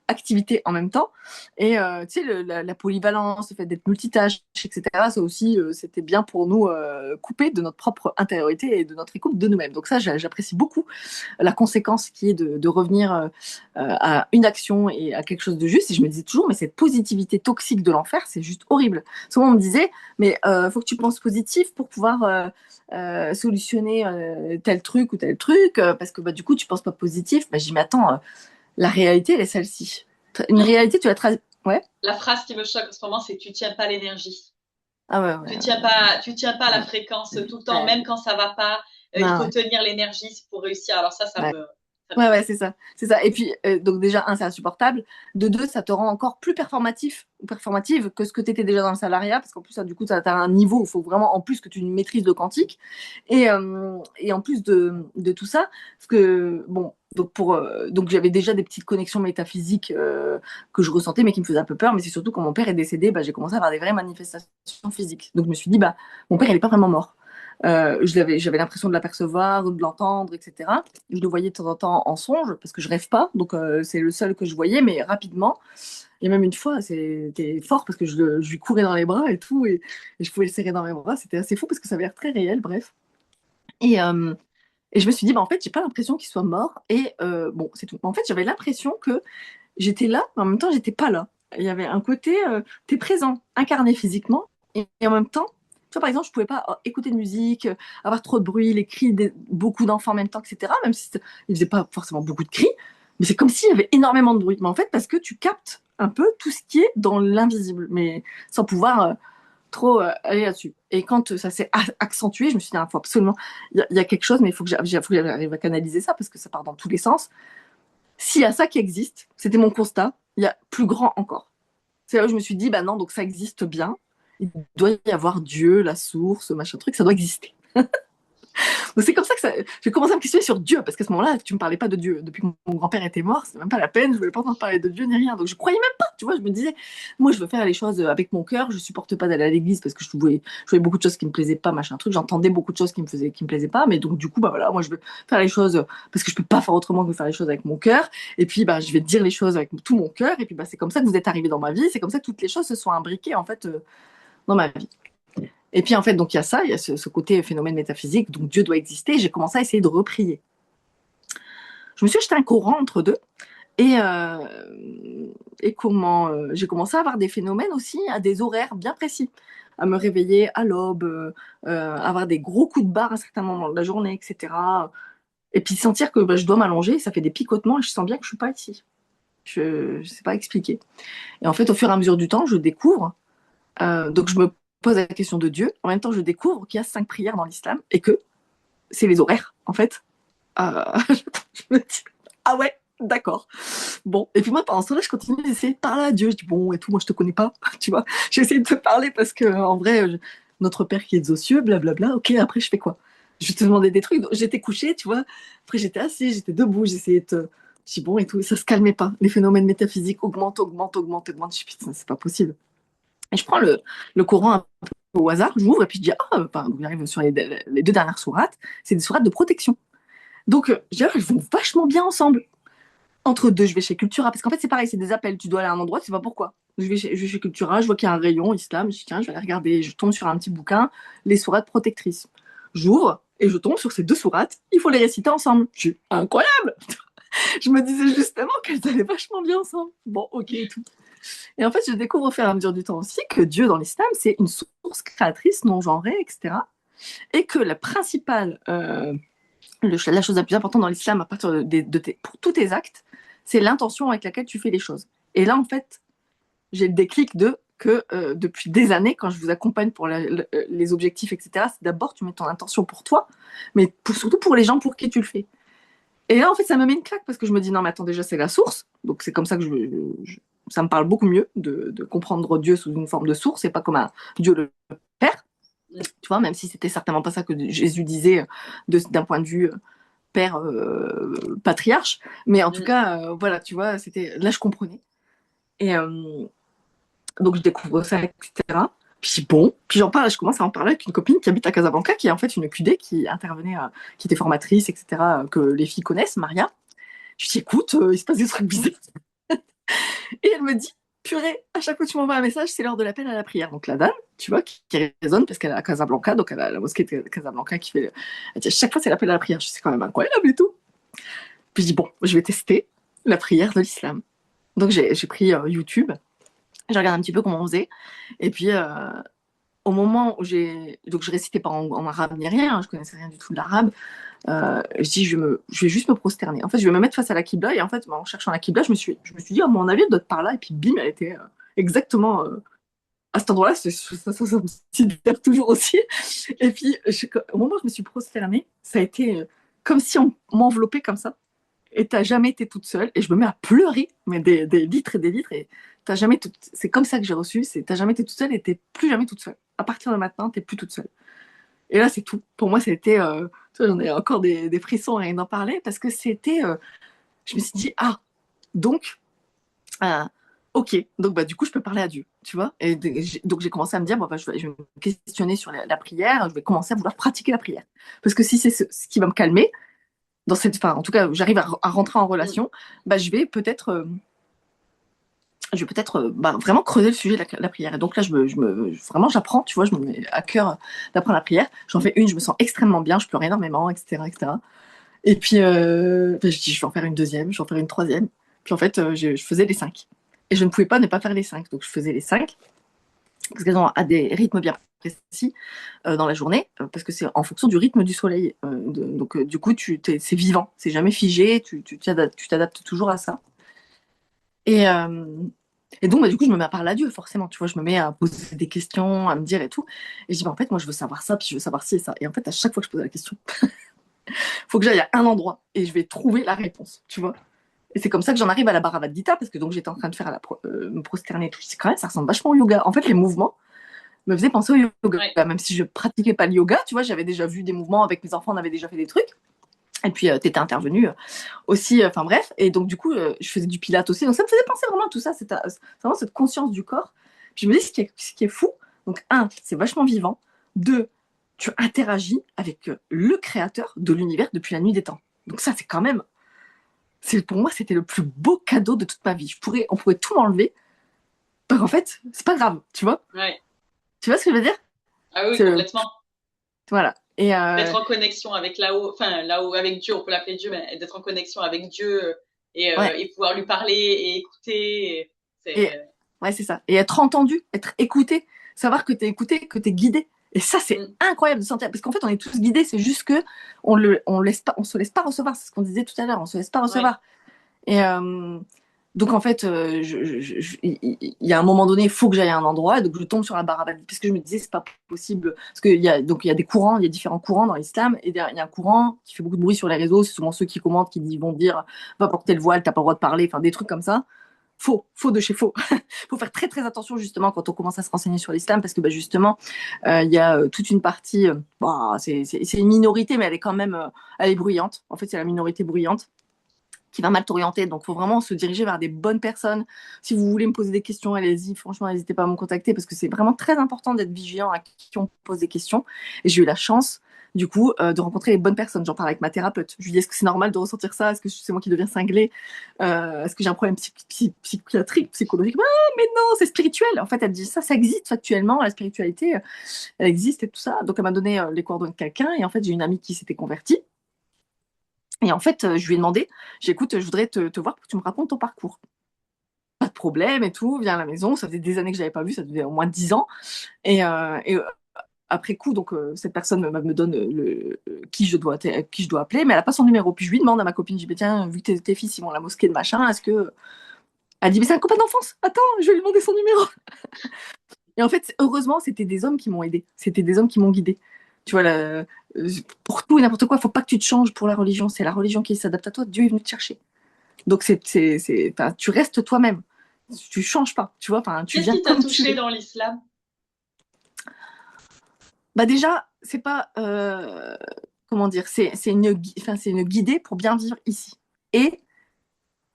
S1: activités en même temps. Et tu sais, la polyvalence, le fait d'être multitâche, etc., ça aussi, c'était bien pour nous couper de notre propre intériorité et de notre écoute de nous-mêmes. Donc ça, j'apprécie beaucoup la conséquence qui est de revenir à une action et à quelque chose de juste. Et je me disais toujours, mais cette positivité toxique de l'enfer, c'est juste horrible. Souvent, on me disait, mais faut que tu penses positif pour pouvoir solutionner tel truc ou tel truc, parce que bah, du coup, tu penses pas positif. Bah, j'y m'attends. La réalité, elle est celle-ci. Une réalité, tu la traces. Ouais.
S2: La phrase qui me choque en ce moment, c'est tu tiens pas l'énergie.
S1: Ah ouais, ouais,
S2: Tu tiens pas la
S1: ouais.
S2: fréquence tout le temps,
S1: Ouais.
S2: même quand ça va pas. Il
S1: Non,
S2: faut
S1: ouais.
S2: tenir l'énergie pour réussir. Alors
S1: Ouais.
S2: ça me
S1: Ouais, ouais,
S2: fait.
S1: c'est ça. C'est ça. Et puis, donc déjà, un, c'est insupportable. De deux, ça te rend encore plus performatif ou performative que ce que tu étais déjà dans le salariat, parce qu'en plus, ça, du coup, tu as un niveau où il faut vraiment, en plus, que tu maîtrises le quantique. Et en plus de tout ça, parce que, bon, donc j'avais déjà des petites connexions métaphysiques que je ressentais, mais qui me faisaient un peu peur. Mais c'est surtout quand mon père est décédé, bah, j'ai commencé à avoir des vraies manifestations physiques. Donc je me suis dit, bah, mon père, il n'est pas vraiment mort. J'avais l'impression de l'apercevoir, de l'entendre, etc. Je le voyais de temps en temps en songe, parce que je rêve pas, donc c'est le seul que je voyais, mais rapidement. Et même une fois, c'était fort parce que je lui courais dans les bras et tout, et je pouvais le serrer dans mes bras. C'était assez fou parce que ça avait l'air très réel, bref. Et, euh, et je me suis dit, bah, en fait, j'ai pas l'impression qu'il soit mort. Et bon, c'est tout. En fait, j'avais l'impression que j'étais là, mais en même temps, j'étais pas là. Il y avait un côté, t'es présent, incarné physiquement, et en même temps, tu vois, par exemple, je pouvais pas écouter de musique, avoir trop de bruit, les cris de beaucoup d'enfants en même temps, etc. Même si ils faisaient pas forcément beaucoup de cris, mais c'est comme s'il y avait énormément de bruit. Mais en fait, parce que tu captes un peu tout ce qui est dans l'invisible, mais sans pouvoir trop aller là-dessus. Et quand ça s'est accentué, je me suis dit, il faut absolument, il y a quelque chose, mais il faut que j'arrive à canaliser ça parce que ça part dans tous les sens. S'il y a ça qui existe, c'était mon constat, il y a plus grand encore. C'est là où je me suis dit, bah non, donc ça existe bien. Il doit y avoir Dieu, la source, machin truc, ça doit exister. Donc c'est comme ça que j'ai commencé à me questionner sur Dieu, parce qu'à ce moment-là, tu me parlais pas de Dieu. Depuis que mon grand-père était mort, c'est même pas la peine, je voulais pas entendre parler de Dieu ni rien. Donc je croyais même pas, tu vois, je me disais, moi je veux faire les choses avec mon cœur, je supporte pas d'aller à l'église parce que je voyais beaucoup de choses qui me plaisaient pas, machin truc, j'entendais beaucoup de choses qui me plaisaient pas, mais donc du coup, bah voilà, moi je veux faire les choses parce que je peux pas faire autrement que faire les choses avec mon cœur, et puis bah je vais dire les choses avec tout mon cœur, et puis bah c'est comme ça que vous êtes arrivé dans ma vie, c'est comme ça que toutes les choses se sont imbriquées en fait dans ma vie. Et puis en fait, donc il y a ça, il y a ce côté phénomène métaphysique, donc Dieu doit exister. J'ai commencé à essayer de reprier. Je me suis acheté un Coran entre deux. Et, comment j'ai commencé à avoir des phénomènes aussi à des horaires bien précis, à me réveiller à l'aube, avoir des gros coups de barre à un certain moment de la journée, etc. Et puis sentir que bah, je dois m'allonger, ça fait des picotements et je sens bien que je suis pas ici. Je ne sais pas expliquer. Et en fait, au fur et à mesure du temps, je découvre. Donc je me pose la question de Dieu. En même temps, je découvre qu'il y a 5 prières dans l'islam et que c'est les horaires, en fait. Je me dis, ah ouais, d'accord. Bon, et puis moi, pendant ce temps-là, je continue d'essayer de parler à Dieu. Je dis, bon, et tout, moi, je te connais pas, tu vois. J'essaie de te parler parce que, en vrai, notre Père qui est aux cieux, blablabla, ok, après, je fais quoi? Je vais te demander des trucs. Donc, j'étais couchée, tu vois. Après, j'étais assise, j'étais debout, j'essayais de te. Je dis, bon, et tout, et ça se calmait pas. Les phénomènes métaphysiques augmentent, augmentent, augmentent, augmentent. Je dis, putain, c'est pas possible. Et je prends le Coran un peu au hasard, j'ouvre et puis je dis, ah, enfin, j'arrive sur les deux dernières sourates, c'est des sourates de protection. Donc, je dis, ah, elles vont vachement bien ensemble. Entre deux, je vais chez Cultura, parce qu'en fait, c'est pareil, c'est des appels. Tu dois aller à un endroit, tu sais pas pourquoi. Je vais chez Cultura, je vois qu'il y a un rayon islam, je dis, tiens, je vais aller regarder. Je tombe sur un petit bouquin, les sourates protectrices. J'ouvre et je tombe sur ces deux sourates, il faut les réciter ensemble. Je suis incroyable! Je me disais justement qu'elles allaient vachement bien ensemble. Bon, ok, et tout. Et en fait, je découvre au fur et à mesure du temps aussi que Dieu dans l'islam, c'est une source créatrice non genrée, etc. Et que la principale, la chose la plus importante dans l'islam à partir pour tous tes actes, c'est l'intention avec laquelle tu fais les choses. Et là, en fait, j'ai le déclic de que depuis des années, quand je vous accompagne pour les objectifs, etc., c'est d'abord tu mets ton intention pour toi, mais surtout pour les gens pour qui tu le fais. Et là, en fait, ça me met une claque parce que je me dis, non, mais attends, déjà, c'est la source. Donc, c'est comme ça que ça me parle beaucoup mieux de comprendre Dieu sous une forme de source et pas comme un Dieu le Père. Tu vois, même si c'était certainement pas ça que Jésus disait d'un point de vue père patriarche. Mais en tout cas, voilà, tu vois, là, je comprenais. Et donc, je découvre ça, etc. Puis bon, puis j'en parle, je commence à en parler avec une copine qui habite à Casablanca, qui est en fait une QD, qui intervenait, qui était formatrice, etc., que les filles connaissent, Maria. Je dis, écoute, il se passe des trucs bizarres. Et elle me dit, purée, à chaque fois que tu m'envoies un message, c'est l'heure de l'appel à la prière. Donc la dame, tu vois, qui résonne parce qu'elle est à Casablanca, donc elle a la mosquée de Casablanca qui fait. Elle dit, à chaque fois, c'est l'appel à la prière. Je dis, c'est quand même incroyable et tout. Puis je dis, bon, je vais tester la prière de l'islam. Donc j'ai pris YouTube, j'ai regardé un petit peu comment on faisait. Et puis, au moment où donc je récitais pas en arabe ni rien, je connaissais rien du tout de l'arabe. Je dis, je vais juste me prosterner. En fait, je vais me mettre face à la Qibla. Et en fait, en cherchant la Qibla, je me suis dit, à mon avis, elle doit être par là. Et puis, bim, elle était exactement à cet endroit-là. Ça me sidère toujours aussi. Et puis, au moment où je me suis prosternée, ça a été comme si on m'enveloppait comme ça. Et t'as jamais été toute seule. Et je me mets à pleurer, mais des litres et des litres. Et t'as jamais c'est comme ça que j'ai reçu. T'as jamais été toute seule et t'es plus jamais toute seule. À partir de maintenant, t'es plus toute seule. Et là, c'est tout. Pour moi, c'était. J'en ai encore des frissons à rien d'en parler parce que c'était. Je me suis dit, ah, donc, euh, ok, donc bah, du coup, je peux parler à Dieu, tu vois. Et donc, j'ai commencé à me dire, bon, bah, je vais me questionner sur la prière, je vais commencer à vouloir pratiquer la prière. Parce que si c'est ce qui va me calmer, en tout cas, j'arrive à rentrer en relation, bah, je vais peut-être vraiment creuser le sujet de la prière. Et donc là, vraiment, j'apprends, tu vois, je me mets à cœur d'apprendre la prière. J'en fais une, je me sens extrêmement bien, je pleure énormément, etc. etc. Et puis, je dis, je vais en faire une deuxième, je vais en faire une troisième. Puis en fait, je faisais les 5. Et je ne pouvais pas ne pas faire les 5. Donc je faisais les 5, parce qu'elles ont à des rythmes bien précis dans la journée, parce que c'est en fonction du rythme du soleil. Donc du coup, c'est vivant, c'est jamais figé, tu t'adaptes toujours à ça. Et, euh, et donc, du coup, je me mets à parler à Dieu, forcément. Tu vois, je me mets à poser des questions, à me dire et tout. Et je dis, en fait, moi, je veux savoir ça, puis je veux savoir ci et ça. Et en fait, à chaque fois que je posais la question, il faut que j'aille à un endroit et je vais trouver la réponse, tu vois. Et c'est comme ça que j'en arrive à la Bhagavad Gita, parce que donc j'étais en train de faire me prosterner et tout. C'est quand même, ça ressemble vachement au yoga. En fait, les mouvements me faisaient penser au yoga.
S2: Ouais.
S1: Même si je pratiquais pas le yoga, tu vois, j'avais déjà vu des mouvements avec mes enfants, on avait déjà fait des trucs. Et puis, tu étais intervenu aussi, enfin bref. Et donc, du coup, je faisais du pilates aussi. Donc, ça me faisait penser vraiment à tout ça. C'est vraiment cette conscience du corps. Puis, je me dis, ce qui est fou, donc, un, c'est vachement vivant. Deux, tu interagis avec le créateur de l'univers depuis la nuit des temps. Donc, ça, c'est quand même. Pour moi, c'était le plus beau cadeau de toute ma vie. On pourrait tout m'enlever. En fait, c'est pas grave, tu vois.
S2: Ouais.
S1: Tu vois ce que je veux dire?
S2: Ah oui,
S1: C'est
S2: complètement.
S1: Voilà. Et
S2: D'être en connexion avec là-haut, enfin là-haut avec Dieu, on peut l'appeler Dieu, mais d'être en connexion avec Dieu
S1: ouais.
S2: et pouvoir lui parler et écouter.
S1: Et, ouais, c'est ça. Et être entendu, être écouté, savoir que tu es écouté, que tu es guidé. Et ça, c'est incroyable de sentir. Parce qu'en fait, on est tous guidés, c'est juste que on se laisse pas recevoir. C'est ce qu'on disait tout à l'heure, on se laisse pas recevoir. Ouais. Et donc, en fait, il y a un moment donné, il faut que j'aille à un endroit. Et donc, je tombe sur la Bhagavad Gita. Parce que je me disais, c'est pas possible. Parce il y a des courants, il y a différents courants dans l'islam. Et il y a un courant qui fait beaucoup de bruit sur les réseaux. C'est souvent ceux qui commentent, vont dire, va porter le voile, t'as pas le droit de parler. Enfin, des trucs comme ça. Faux de chez faux. Il faut faire très très attention justement quand on commence à se renseigner sur l'islam parce que justement il y a toute une partie, c'est une minorité mais elle est quand même elle est bruyante. En fait c'est la minorité bruyante qui va mal t'orienter. Donc il faut vraiment se diriger vers des bonnes personnes. Si vous voulez me poser des questions, allez-y. Franchement, n'hésitez pas à me contacter parce que c'est vraiment très important d'être vigilant à qui on pose des questions. Et j'ai eu la chance du coup, de rencontrer les bonnes personnes. J'en parle avec ma thérapeute. Je lui dis, est-ce que c'est normal de ressentir ça? Est-ce que c'est moi qui deviens cinglée? Est-ce que j'ai un problème psychiatrique, psychologique? Mais non, c'est spirituel. En fait, elle dit, ça existe factuellement. La spiritualité, elle existe et tout ça. Donc, elle m'a donné les coordonnées de quelqu'un. Et en fait, j'ai une amie qui s'était convertie. Et en fait, je lui ai demandé, j'écoute, je voudrais te voir pour que tu me racontes ton parcours. Pas de problème et tout, viens à la maison. Ça faisait des années que je l'avais pas vu, ça faisait au moins 10 ans. Et après coup, donc cette personne me donne qui je dois appeler, mais elle n'a pas son numéro. Puis je lui demande à ma copine, je dis, tiens, vu que tes fils ils vont à la mosquée de machin, est-ce que Elle dit, mais c'est un copain d'enfance. Attends, je vais lui demander son numéro. Et en fait, heureusement, c'était des hommes qui m'ont aidé. C'était des hommes qui m'ont guidé. Tu vois, pour tout et n'importe quoi, il ne faut pas que tu te changes pour la religion. C'est la religion qui s'adapte à toi. Dieu est venu te chercher. Donc, tu restes toi-même. Tu ne changes pas. Tu vois, tu
S2: Qu'est-ce
S1: viens
S2: qui t'a
S1: comme tu
S2: touché
S1: es.
S2: dans l'islam?
S1: Bah déjà, c'est pas comment dire, c'est une guidée pour bien vivre ici et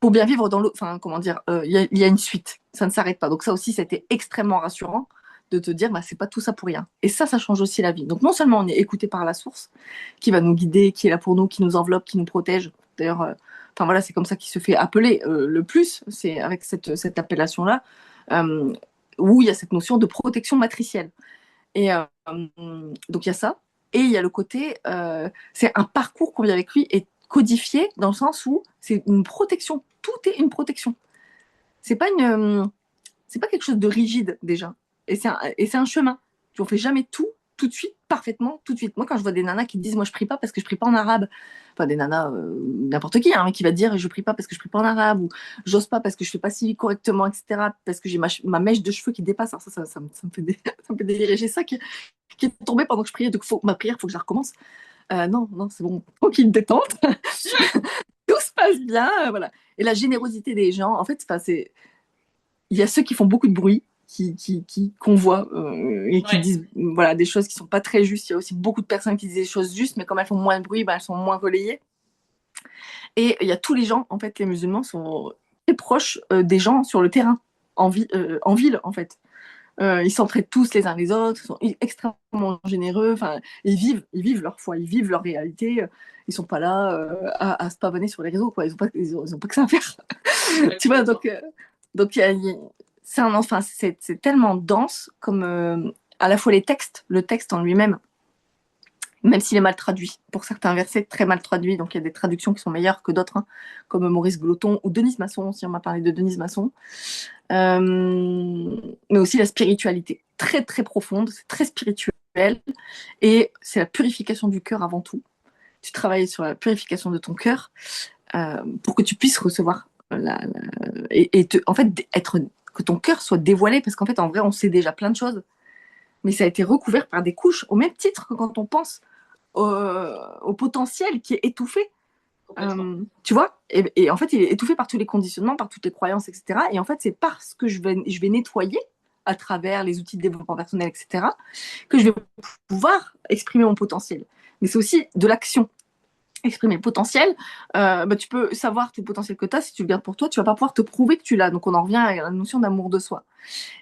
S1: pour bien vivre dans l'autre. Enfin, comment dire, il y a une suite. Ça ne s'arrête pas. Donc ça aussi, c'était extrêmement rassurant de te dire, bah c'est pas tout ça pour rien. Et ça change aussi la vie. Donc non seulement on est écouté par la source, qui va nous guider, qui est là pour nous, qui nous enveloppe, qui nous protège. D'ailleurs, enfin voilà, c'est comme ça qu'il se fait appeler le plus. C'est avec cette appellation-là euh, où il y a cette notion de protection matricielle. Et donc il y a ça. Et il y a le côté, c'est un parcours qu'on vit avec lui et codifié dans le sens où c'est une protection. Tout est une protection. C'est pas c'est pas quelque chose de rigide déjà. Et c'est un chemin. On fait jamais tout de suite, parfaitement, tout de suite. Moi, quand je vois des nanas qui disent, moi, je prie pas parce que je prie pas en arabe, enfin, des nanas, n'importe qui, hein, qui va dire, je prie pas parce que je prie pas en arabe, ou j'ose pas parce que je fais pas si correctement, etc., parce que j'ai ma mèche de cheveux qui dépasse. Alors ça me fait ça me fait délirer. J'ai ça qui est tombé pendant que je priais, donc ma prière, il faut que je la recommence. Non, non, c'est bon, tranquille, détente. Tout se passe bien, voilà. Et la générosité des gens, en fait, il y a ceux qui font beaucoup de bruit, qu'on voit et qui
S2: Ouais.
S1: disent voilà, des choses qui sont pas très justes. Il y a aussi beaucoup de personnes qui disent des choses justes, mais comme elles font moins de bruit, ben, elles sont moins relayées. Et il y a tous les gens, en fait, les musulmans sont très proches des gens sur le terrain, en ville, en fait. Ils s'entraident tous les uns les autres, ils sont extrêmement généreux. Enfin, ils vivent leur foi, ils vivent leur réalité. Ils sont pas là à se pavaner sur les réseaux, quoi. Ils ont pas que ça à faire.
S2: Ouais,
S1: Tu vois,
S2: complètement.
S1: donc enfin, c'est tellement dense comme à la fois le texte en lui-même, même s'il est mal traduit. Pour certains versets, très mal traduit. Donc il y a des traductions qui sont meilleures que d'autres, hein, comme Maurice Gloton ou Denise Masson, si on m'a parlé de Denise Masson. Mais aussi la spiritualité, très très profonde, c'est très spirituel. Et c'est la purification du cœur avant tout. Tu travailles sur la purification de ton cœur pour que tu puisses recevoir en fait que ton cœur soit dévoilé, parce qu'en fait en vrai on sait déjà plein de choses, mais ça a été recouvert par des couches au même titre que quand on pense au potentiel qui est étouffé.
S2: Complètement.
S1: Tu vois, et en fait il est étouffé par tous les conditionnements, par toutes les croyances, etc. Et en fait c'est parce que je vais nettoyer à travers les outils de développement personnel, etc., que je vais pouvoir exprimer mon potentiel. Mais c'est aussi de l'action. Exprimer le potentiel, bah, tu peux savoir tout le potentiel que tu as. Si tu le gardes pour toi, tu vas pas pouvoir te prouver que tu l'as. Donc on en revient à la notion d'amour de soi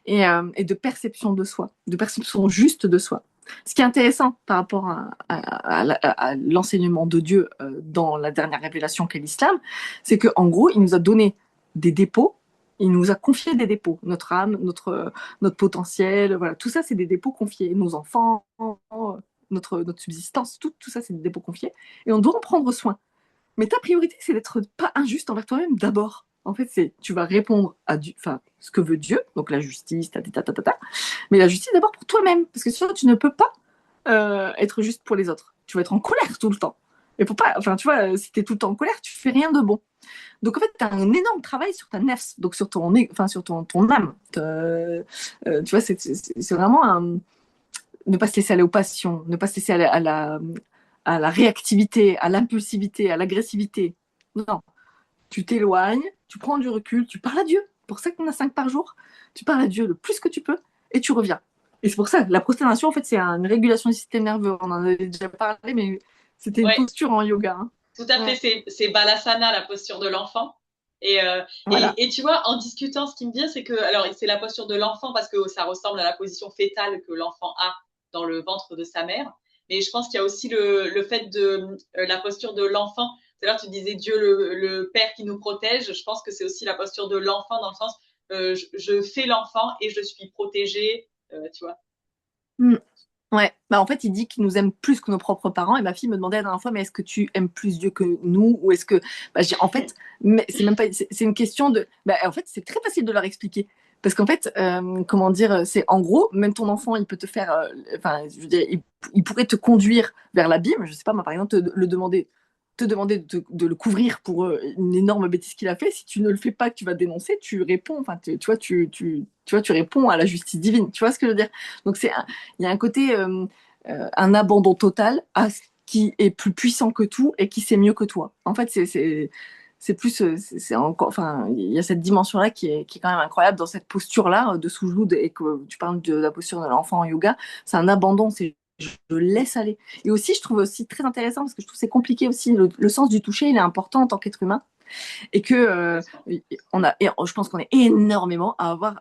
S1: et de perception de soi, de perception juste de soi. Ce qui est intéressant par rapport à l'enseignement de Dieu dans la dernière révélation qu'est l'islam, c'est qu'en gros, il nous a donné des dépôts, il nous a confié des dépôts, notre âme, notre potentiel, voilà, tout ça, c'est des dépôts confiés. Nos enfants, notre subsistance, tout ça, c'est des dépôts confiés. Et on doit en prendre soin. Mais ta priorité, c'est d'être pas injuste envers toi-même d'abord. En fait, tu vas répondre à ce que veut Dieu, donc la justice, mais la justice d'abord pour toi-même, parce que sinon tu ne peux pas être juste pour les autres. Tu vas être en colère tout le temps. Et pour pas, enfin, tu vois, si tu es tout le temps en colère, tu fais rien de bon. Donc en fait, tu as un énorme travail sur ta nefs, donc sur ton âme. Tu vois, c'est vraiment ne pas se laisser aller aux passions, ne pas se laisser aller à la réactivité, à l'impulsivité, à l'agressivité. Non, tu t'éloignes, tu prends du recul, tu parles à Dieu. C'est pour ça qu'on a 5 par jour. Tu parles à Dieu le plus que tu peux et tu reviens. Et c'est pour ça que la prosternation, en fait, c'est une régulation du système nerveux. On en avait déjà parlé, mais c'était une
S2: Ouais,
S1: posture en yoga. Hein.
S2: tout à fait.
S1: Ouais.
S2: C'est Balasana, la posture de l'enfant. Et, euh,
S1: Voilà.
S2: et tu vois, en discutant, ce qui me vient, c'est que, alors, c'est la posture de l'enfant parce que ça ressemble à la position fétale que l'enfant a dans le ventre de sa mère. Mais je pense qu'il y a aussi le fait de la posture de l'enfant. C'est là tu disais Dieu, le Père qui nous protège. Je pense que c'est aussi la posture de l'enfant dans le sens, je fais l'enfant et je suis protégée, tu vois.
S1: Mm. Ouais, bah en fait, il dit qu'il nous aime plus que nos propres parents. Et ma fille me demandait la dernière fois, mais est-ce que tu aimes plus Dieu que nous? Ou est-ce que. Bah, je dis, en fait, mais c'est même pas. C'est une question de. Bah, en fait, c'est très facile de leur expliquer. Parce qu'en fait, comment dire, c'est en gros, même ton enfant, il peut te faire. Enfin, je veux dire, il pourrait te conduire vers l'abîme. Je sais pas, moi, par exemple, te le demander. te demander de le couvrir pour une énorme bêtise qu'il a fait. Si tu ne le fais pas, que tu vas dénoncer, tu réponds. Enfin, tu vois, tu vois, tu réponds à la justice divine. Tu vois ce que je veux dire? Donc il y a un côté, un abandon total à ce qui est plus puissant que tout et qui sait mieux que toi. En fait, c'est plus, c'est encore, enfin, il y a cette dimension-là qui est quand même incroyable dans cette posture-là de Sujoud et que tu parles de la posture de l'enfant en yoga. C'est un abandon, c'est je laisse aller. Et aussi, je trouve aussi très intéressant parce que je trouve c'est compliqué aussi. Le sens du toucher, il est important en tant qu'être humain et que je pense qu'on est énormément à avoir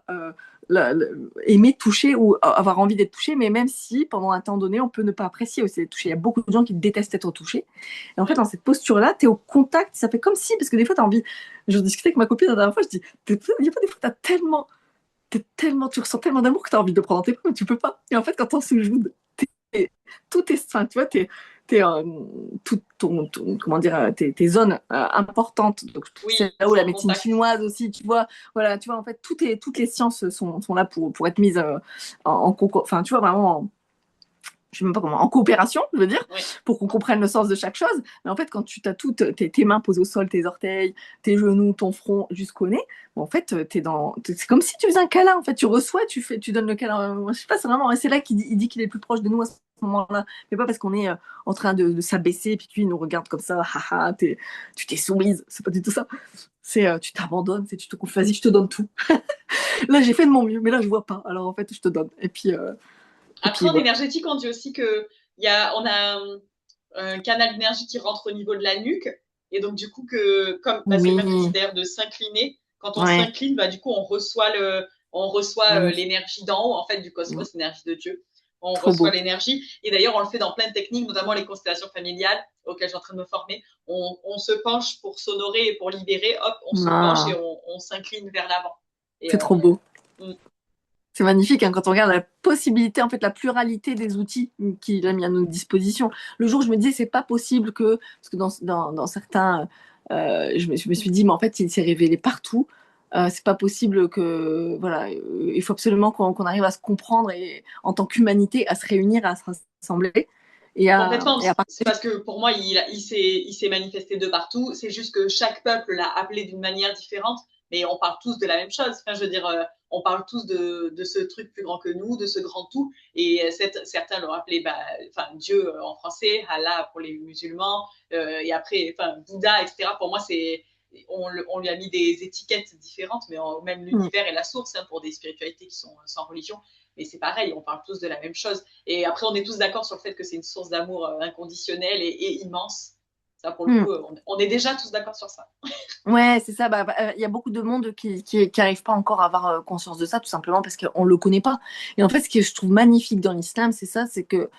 S1: aimé toucher ou avoir envie d'être touché, mais même si pendant un temps donné, on peut ne pas apprécier aussi être touché. Il y a beaucoup de gens qui détestent être touchés. Et en fait, dans cette posture-là, tu es au contact, ça fait comme si, parce que des fois, tu as envie, je discutais avec ma copine la dernière fois, je dis, il y a pas des fois, tu ressens tellement d'amour que tu as envie de le prendre dans tes bras, mais tu peux pas. Et en fait, quand on se joue, tout est, enfin, tu vois, tout comment dire, tes zones importantes. Donc, c'est
S2: Oui,
S1: là
S2: ils
S1: où
S2: sont
S1: la
S2: en
S1: médecine
S2: contact.
S1: chinoise aussi, tu vois, voilà, tu vois, en fait, toutes les sciences sont là pour être mises enfin, tu vois, vraiment, je sais même pas comment, en coopération, je veux dire,
S2: Oui.
S1: pour qu'on comprenne le sens de chaque chose. Mais en fait, quand tu as toutes tes mains posées au sol, tes orteils, tes genoux, ton front jusqu'au nez, bon, en fait, c'est comme si tu faisais un câlin. En fait, tu reçois, tu donnes le câlin. Je sais pas, c'est vraiment, c'est là il dit qu'il est le plus proche de nous à ce moment-là. Mais pas parce qu'on est en train de s'abaisser et puis lui, il nous regarde comme ça, haha, tu t'es soumise. C'est pas du tout ça. C'est, tu t'abandonnes, tu te confies, vas-y, je te donne tout. Là, j'ai fait de mon mieux, mais là, je vois pas. Alors, en fait, je te donne. Et
S2: Après,
S1: puis
S2: en
S1: voilà.
S2: énergétique, on dit aussi on a un canal d'énergie qui rentre au niveau de la nuque. Et donc, du coup, bah, c'est le même principe
S1: Oui,
S2: d'ailleurs de s'incliner. Quand on
S1: ouais.
S2: s'incline, bah, du coup, on reçoit
S1: Magnifique.
S2: l'énergie d'en haut, en fait, du
S1: Mm.
S2: cosmos, l'énergie de Dieu. On
S1: Trop
S2: reçoit
S1: beau.
S2: l'énergie. Et d'ailleurs, on le fait dans plein de techniques, notamment les constellations familiales auxquelles je suis en train de me former. On se penche pour s'honorer et pour libérer. Hop, on se penche et
S1: Ah,
S2: on s'incline vers l'avant. Et
S1: c'est trop beau.
S2: mm,
S1: C'est magnifique hein, quand on regarde la possibilité, en fait, la pluralité des outils qu'il a mis à notre disposition. Le jour où je me disais, c'est pas possible que, parce que dans certains, je me suis dit, mais en fait, il s'est révélé partout. C'est pas possible que, voilà, il faut absolument qu'on arrive à se comprendre et en tant qu'humanité, à se réunir, à se rassembler
S2: complètement.
S1: et à
S2: C'est parce que pour moi, il s'est manifesté de partout. C'est juste que chaque peuple l'a appelé d'une manière différente, mais on parle tous de la même chose. Enfin, je veux dire, on parle tous de ce truc plus grand que nous, de ce grand tout. Et certains l'ont appelé bah, enfin, Dieu en français, Allah pour les musulmans, et après, enfin, Bouddha, etc. Pour moi, on lui a mis des étiquettes différentes, mais même
S1: Mm.
S2: l'univers est la source hein, pour des spiritualités qui sont sans religion. Mais c'est pareil, on parle tous de la même chose. Et après, on est tous d'accord sur le fait que c'est une source d'amour inconditionnel et immense. Ça, pour le
S1: Mm.
S2: coup, on est déjà tous d'accord sur ça.
S1: Ouais, c'est ça. Il y a beaucoup de monde qui arrive pas encore à avoir conscience de ça, tout simplement parce qu'on le connaît pas. Et en fait, ce que je trouve magnifique dans l'islam, c'est ça, c'est que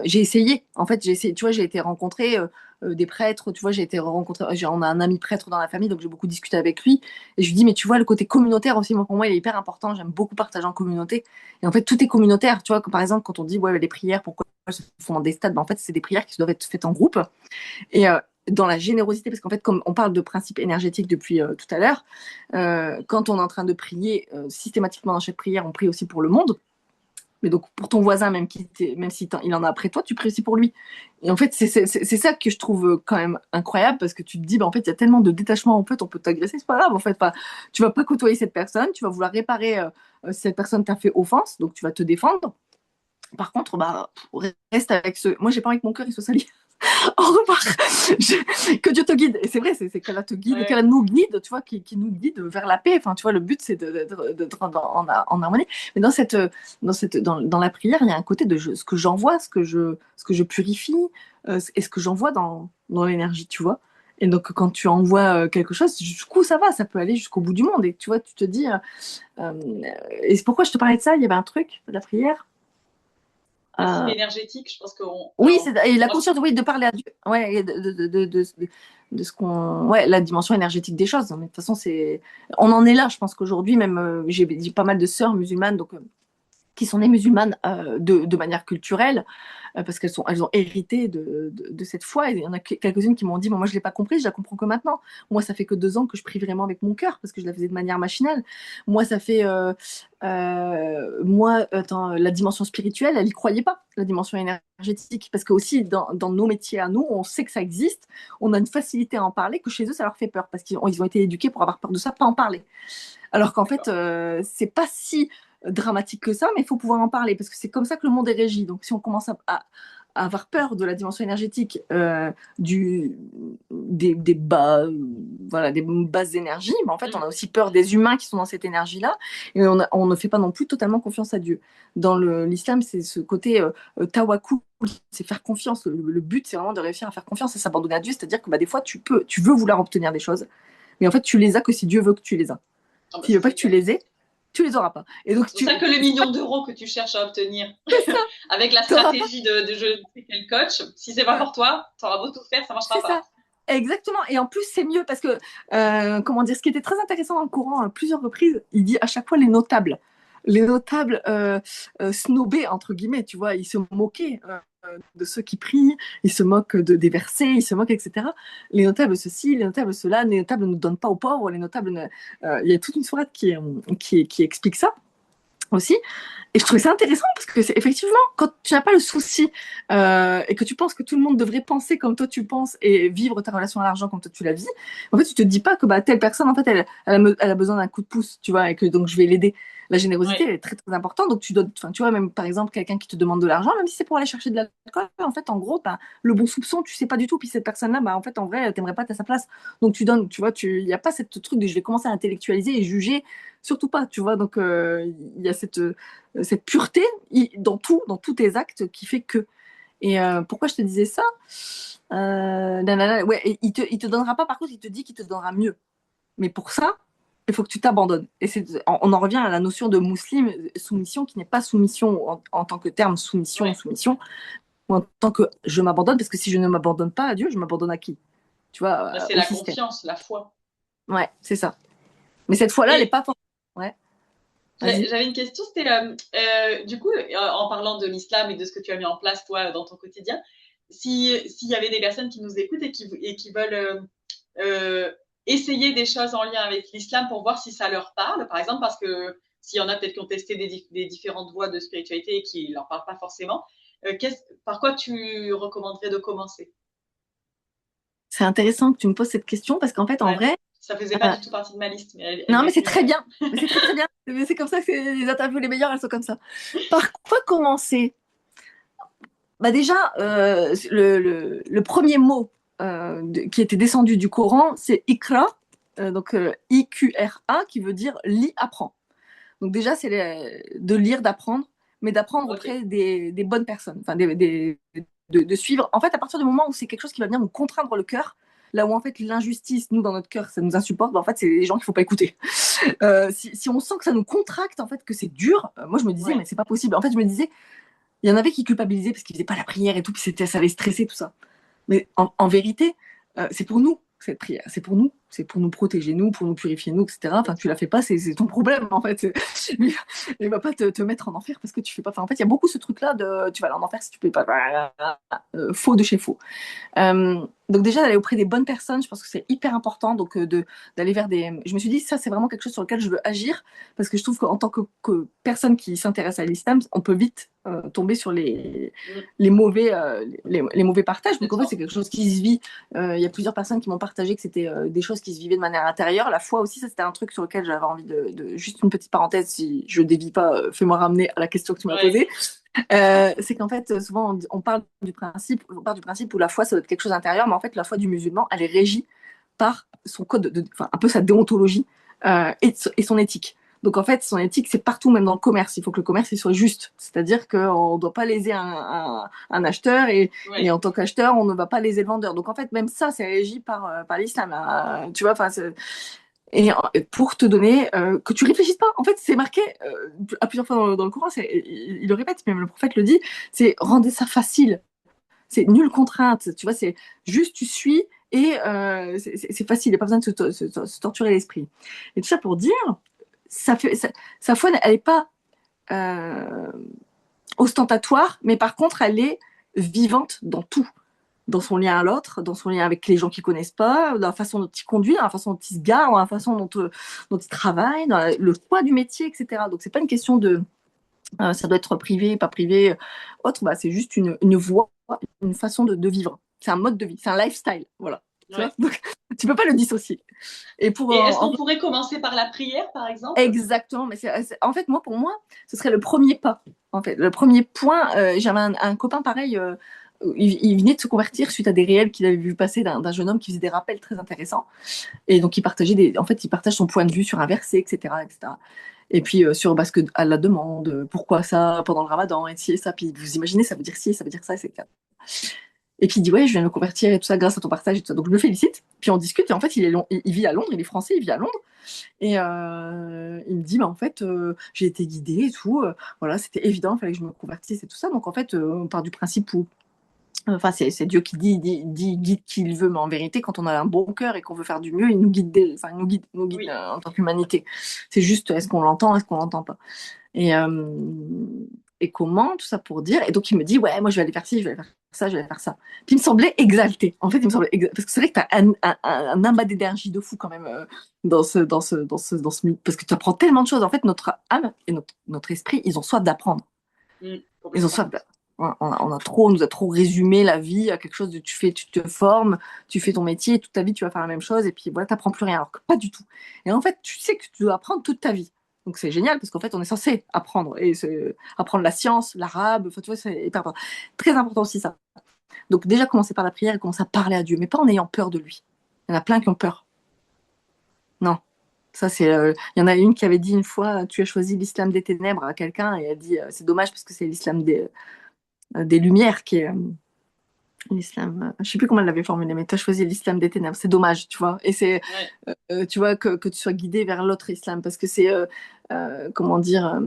S1: j'ai essayé. En fait, j'ai essayé. Tu vois, j'ai été rencontrer des prêtres. Tu vois, j'ai été rencontrer. On a un ami prêtre dans la famille, donc j'ai beaucoup discuté avec lui. Et je lui dis, mais tu vois, le côté communautaire aussi, moi, pour moi, il est hyper important. J'aime beaucoup partager en communauté. Et en fait, tout est communautaire. Tu vois, par exemple, quand on dit, ouais, les prières, pourquoi elles se font dans des stades? Ben, en fait, c'est des prières qui doivent être faites en groupe. Et dans la générosité, parce qu'en fait, comme on parle de principe énergétique depuis tout à l'heure, quand on est en train de prier, systématiquement dans chaque prière, on prie aussi pour le monde. Mais donc pour ton voisin, même si il en a après toi, tu pries aussi pour lui. Et en fait, c'est ça que je trouve quand même incroyable, parce que tu te dis, bah, en fait, il y a tellement de détachement, en fait, on peut t'agresser, c'est pas grave, en fait, pas, tu vas pas côtoyer cette personne, tu vas vouloir réparer si cette personne t'a fait offense, donc tu vas te défendre. Par contre, bah, reste avec ce. Moi, j'ai pas envie que mon cœur il soit sali. Au revoir. Que Dieu te guide. Et c'est vrai, c'est qu'elle te guide,
S2: Ouais.
S1: qu'elle nous guide, tu vois, qui nous guide vers la paix. Enfin, tu vois, le but, c'est d'être en harmonie. Mais dans la prière, il y a un côté de ce que j'envoie, ce que je purifie, et ce que j'envoie dans l'énergie, tu vois. Et donc, quand tu envoies quelque chose, du coup, ça va, ça peut aller jusqu'au bout du monde. Et tu vois, tu te dis. Euh, et c'est pourquoi je te parlais de ça. Il y avait un truc de la prière.
S2: Principe
S1: Euh,
S2: énergétique, je pense
S1: Oui, et la
S2: moi,
S1: conscience, oui, de parler à Dieu, ouais, et de ce qu'on, ouais, la dimension énergétique des choses. Mais de toute façon, on en est là. Je pense qu'aujourd'hui, même, j'ai pas mal de sœurs musulmanes, donc qui sont nées musulmanes de manière culturelle, parce elles ont hérité de cette foi. Et il y en a quelques-unes qui m'ont dit, bon, moi je ne l'ai pas compris, je la comprends que maintenant. Moi, ça fait que 2 ans que je prie vraiment avec mon cœur, parce que je la faisais de manière machinale. Moi, ça fait... attends, la dimension spirituelle, elle n'y croyait pas, la dimension énergétique, parce que aussi dans nos métiers à nous, on sait que ça existe, on a une facilité à en parler, que chez eux, ça leur fait peur, parce qu'ils ont été éduqués pour avoir peur de ça, pas en parler. Alors qu'en fait, c'est pas si dramatique que ça, mais il faut pouvoir en parler parce que c'est comme ça que le monde est régi. Donc, si on commence à avoir peur de la dimension énergétique, des bas, voilà, des basses énergies, mais en fait, on a aussi peur des humains qui sont dans cette énergie-là, et on ne fait pas non plus totalement confiance à Dieu. Dans l'islam, c'est ce côté tawakkul, c'est faire confiance. Le but, c'est vraiment de réussir à faire confiance et s'abandonner à Dieu, c'est-à-dire que des fois, tu veux vouloir obtenir des choses, mais en fait, tu les as que si Dieu veut que tu les as.
S2: Ah bah
S1: S'il
S2: ça,
S1: veut pas
S2: c'est
S1: que tu
S2: clair.
S1: les aies, tu les auras pas. Et donc,
S2: C'est pour ça que le million d'euros que tu cherches à obtenir avec la
S1: tu n'auras pas.
S2: stratégie de je ne sais quel coach, si c'est pas pour toi, tu auras beau tout faire, ça marchera
S1: C'est
S2: pas.
S1: ça. Exactement. Et en plus, c'est mieux parce que, comment dire, ce qui était très intéressant dans le Coran à plusieurs reprises, il dit à chaque fois les notables. Les notables snobés, entre guillemets, tu vois, ils se moquaient de ceux qui prient, ils se moquent des versets, ils se moquent, etc. Les notables ceci, les notables cela, les notables ne donnent pas aux pauvres, les notables. Il y a toute une sourate qui explique ça aussi. Et je trouvais ça intéressant parce que c'est effectivement, quand tu n'as pas le souci et que tu penses que tout le monde devrait penser comme toi tu penses et vivre ta relation à l'argent comme toi tu la vis, en fait, tu te dis pas que telle personne, en fait, elle a besoin d'un coup de pouce, tu vois, et que donc je vais l'aider. La générosité,
S2: Ouais.
S1: elle est très, très importante. Donc, tu dois, enfin, tu vois, même par exemple, quelqu'un qui te demande de l'argent, même si c'est pour aller chercher de l'alcool, en fait, en gros, le bon soupçon, tu sais pas du tout. Puis cette personne-là, en fait, en vrai, t'aimerais pas être à sa place. Donc, tu donnes, tu vois, il n'y a pas cette truc de je vais commencer à intellectualiser et juger, surtout pas, tu vois. Donc, il y a cette pureté dans tous tes actes qui fait que. Et pourquoi je te disais ça ouais, il te donnera pas, par contre, il te dit qu'il te donnera mieux. Mais pour ça, il faut que tu t'abandonnes. Et on en revient à la notion de musulman, soumission, qui n'est pas soumission en tant que terme soumission,
S2: Ouais.
S1: soumission, ou en tant que je m'abandonne, parce que si je ne m'abandonne pas à Dieu, je m'abandonne à qui? Tu
S2: Là,
S1: vois,
S2: c'est
S1: au
S2: la
S1: système.
S2: confiance, la foi.
S1: Ouais, c'est ça. Mais cette fois-là, elle n'est
S2: Et
S1: pas forte. Ouais, vas-y.
S2: j'avais une question, c'était du coup, en parlant de l'islam et de ce que tu as mis en place toi dans ton quotidien, s'il y avait des personnes qui nous écoutent et qui veulent euh, essayer des choses en lien avec l'islam pour voir si ça leur parle, par exemple, parce que s'il y en a peut-être qui ont testé des différentes voies de spiritualité et qui leur parlent pas forcément, par quoi tu recommanderais de commencer?
S1: C'est intéressant que tu me poses cette question parce qu'en fait, en
S2: Ouais,
S1: vrai,
S2: ça faisait pas
S1: euh,
S2: du tout partie de ma liste, mais elle
S1: non,
S2: m'est
S1: mais c'est
S2: venue
S1: très
S2: là.
S1: bien. Mais c'est très, très bien. C'est comme ça que les interviews les meilleures, elles sont comme ça. Par quoi commencer? Déjà, le premier mot qui était descendu du Coran, c'est Ikra, donc IQRA, qui veut dire lis, apprends. Donc déjà, c'est de lire, d'apprendre, mais d'apprendre
S2: Ok.
S1: auprès des bonnes personnes, enfin de suivre. En fait, à partir du moment où c'est quelque chose qui va venir nous contraindre le cœur, là où en fait l'injustice, nous dans notre cœur, ça nous insupporte, en fait, c'est les gens qu'il faut pas écouter. Si on sent que ça nous contracte, en fait, que c'est dur, moi je me disais, mais
S2: Ouais.
S1: c'est pas possible. En fait, je me disais, il y en avait qui culpabilisaient parce qu'ils faisaient pas la prière et tout, puis ça les stressait, tout ça. Mais en vérité, c'est pour nous, cette prière. C'est pour nous. C'est pour nous protéger, nous, pour nous purifier, nous, etc. Enfin, tu la fais pas, c'est ton problème, en fait. Il va pas te mettre en enfer parce que tu fais pas. Enfin, en fait, il y a beaucoup ce truc-là de tu vas aller en enfer si tu peux pas. Faux de chez faux. Donc déjà d'aller auprès des bonnes personnes, je pense que c'est hyper important. Donc d'aller vers des. Je me suis dit ça c'est vraiment quelque chose sur lequel je veux agir parce que je trouve qu'en tant que personne qui s'intéresse à l'islam, on peut vite tomber sur
S2: Mm.
S1: les mauvais partages. Donc en fait c'est
S2: Complètement.
S1: quelque chose qui se vit. Il y a plusieurs personnes qui m'ont partagé que c'était des choses qui se vivaient de manière intérieure. La foi aussi, ça c'était un truc sur lequel j'avais envie juste une petite parenthèse si je dévie pas, fais-moi ramener à la question que tu m'as
S2: Ouais.
S1: posée. C'est qu'en fait, souvent, on parle on part du principe où la foi, ça doit être quelque chose d'intérieur, mais en fait, la foi du musulman, elle est régie par son code, enfin, un peu sa déontologie et son éthique. Donc, en fait, son éthique, c'est partout, même dans le commerce. Il faut que le commerce il soit juste. C'est-à-dire qu'on ne doit pas léser un acheteur et
S2: Ouais.
S1: en tant qu'acheteur, on ne va pas léser le vendeur. Donc, en fait, même ça, c'est régi par l'islam. Tu vois, enfin, et pour te donner que tu réfléchisses pas. En fait, c'est marqué à plusieurs fois dans le Coran, il le répète, même le prophète le dit, c'est rendez ça facile. C'est nulle contrainte. Tu vois, c'est juste tu suis et c'est facile. Il n'y a pas besoin de se torturer l'esprit. Et tout ça pour dire, sa foi, elle n'est pas euh, ostentatoire, mais par contre, elle est vivante dans tout. Dans son lien à l'autre, dans son lien avec les gens qu'il ne connaissent pas, dans la façon dont il conduit, dans la façon dont il se gare, dans la façon dont il travaille, dans le choix du métier, etc. Donc, c'est pas une question de ça doit être privé, pas privé, autre, bah, c'est juste une voie, une façon de vivre. C'est un mode de vie, c'est un lifestyle, voilà. Tu vois.
S2: Ouais.
S1: Donc, tu peux pas le dissocier. Et pour
S2: Et est-ce qu'on pourrait commencer par la prière, par exemple?
S1: exactement, mais en fait, moi, pour moi, ce serait le premier pas. En fait, le premier point, j'avais un copain pareil, il venait de se convertir suite à des réels qu'il avait vu passer d'un jeune homme qui faisait des rappels très intéressants. Et donc, en fait, il partage son point de vue sur un verset, etc., etc. Et puis, sur parce que, à la demande, pourquoi ça pendant le ramadan, et ci et ça. Puis, vous imaginez, ça veut dire ci, ça veut dire ça, etc. Et puis il dit ouais, je viens de me convertir et tout ça grâce à ton partage et tout ça. Donc je le félicite. Puis on discute et en fait il vit à Londres, il est français, il vit à Londres. Et il me dit bah en fait j'ai été guidée et tout. Voilà, c'était évident, il fallait que je me convertisse et tout ça. Donc en fait on part du principe où enfin c'est Dieu qui guide qui il veut, mais en vérité quand on a un bon cœur et qu'on veut faire du mieux, il nous guide, enfin nous guide
S2: Oui.
S1: en tant qu'humanité. C'est juste est-ce qu'on l'entend, est-ce qu'on l'entend pas. Et, et comment, tout ça pour dire. Et donc, il me dit, ouais, moi, je vais aller faire ci, je vais aller faire ça, je vais aller faire ça. Puis, il me semblait exalté. En fait, il me semblait parce que c'est vrai que tu as un amas d'énergie de fou quand même parce que tu apprends tellement de choses. En fait, notre âme et notre esprit, ils ont soif d'apprendre. Ils ont
S2: Complètement.
S1: soif d'apprendre. On nous a trop résumé la vie à quelque chose de tu te formes, tu fais ton métier, et toute ta vie tu vas faire la même chose et puis voilà, t'apprends plus rien. Alors que pas du tout. Et en fait, tu sais que tu dois apprendre toute ta vie. Donc c'est génial parce qu'en fait, on est censé apprendre et apprendre la science, l'arabe, enfin, tu vois, c'est hyper important. Très important aussi ça. Donc déjà commencer par la prière et commencer à parler à Dieu, mais pas en ayant peur de lui. Il y en a plein qui ont peur. Non. Ça, c'est. Il y en a une qui avait dit une fois, tu as choisi l'islam des ténèbres à quelqu'un et elle a dit, c'est dommage parce que c'est l'islam des Lumières qui est l'islam. Je sais plus comment elle l'avait formulé, mais tu as choisi l'islam des ténèbres. C'est dommage, tu vois. Et c'est,
S2: Ouais.
S1: tu vois, que tu sois guidé vers l'autre islam parce que c'est, comment dire,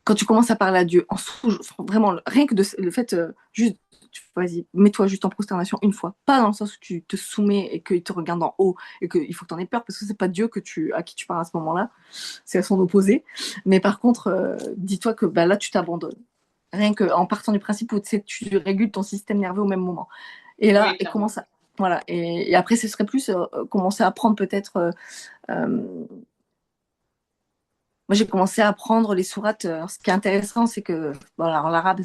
S1: quand tu commences à parler à Dieu, vraiment, rien que le fait, juste, vas-y, mets-toi juste en prosternation une fois. Pas dans le sens où tu te soumets et qu'il te regarde en haut et qu'il faut que tu en aies peur parce que c'est pas Dieu à qui tu parles à ce moment-là. C'est à son opposé. Mais par contre, dis-toi que bah, là, tu t'abandonnes. Rien qu'en partant du principe où tu régules ton système nerveux au même moment. Et là,
S2: Oui,
S1: et
S2: clairement.
S1: comment ça voilà. Et après, ce serait plus commencer à apprendre peut-être. Moi, j'ai commencé à apprendre les sourates. Alors, ce qui est intéressant, c'est que voilà, en arabe,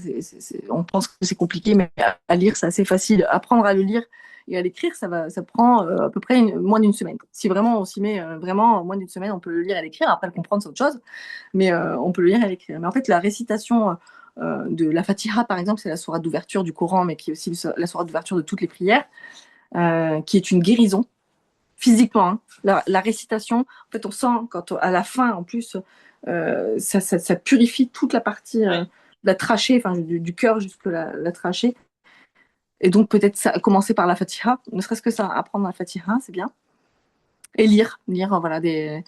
S1: on pense que c'est compliqué, mais à lire, c'est assez facile. Apprendre à le lire et à l'écrire, ça prend à peu près moins d'une semaine. Si vraiment on s'y met vraiment moins d'une semaine, on peut le lire et l'écrire. Après, le comprendre, c'est autre chose. Mais on peut le lire et l'écrire. Mais en fait, la récitation de la Fatiha, par exemple, c'est la sourate d'ouverture du Coran, mais qui est aussi la sourate d'ouverture de toutes les prières, qui est une guérison physiquement. Hein. La récitation, en fait, on sent quand à la fin, en plus, ça purifie toute la partie
S2: Ouais.
S1: la trachée, enfin du cœur jusque la trachée. Et donc peut-être ça, commencer par la Fatiha, ne serait-ce que ça, apprendre la Fatiha, c'est bien. Et lire, voilà, il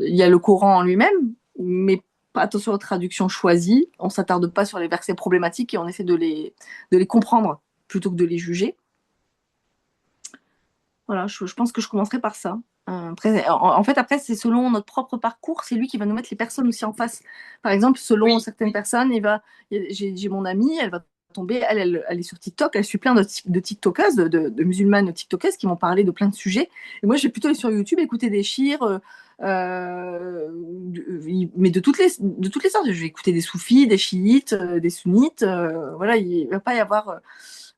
S1: y a le Coran en lui-même, mais attention aux traductions choisies. On s'attarde pas sur les versets problématiques et on essaie de les comprendre plutôt que de les juger. Voilà, je pense que je commencerai par ça. Après, en fait, après, c'est selon notre propre parcours, c'est lui qui va nous mettre les personnes aussi en face. Par exemple, selon
S2: Oui.
S1: certaines personnes, j'ai mon amie, elle va tomber, elle est sur TikTok, elle suit plein de TikTokeuses, de musulmanes TikTokeuses qui m'ont parlé de plein de sujets. Et moi, je vais plutôt aller sur YouTube écouter des chirs, mais de toutes les sortes. Je vais écouter des soufis, des chiites, des sunnites. Voilà, il ne va pas y avoir,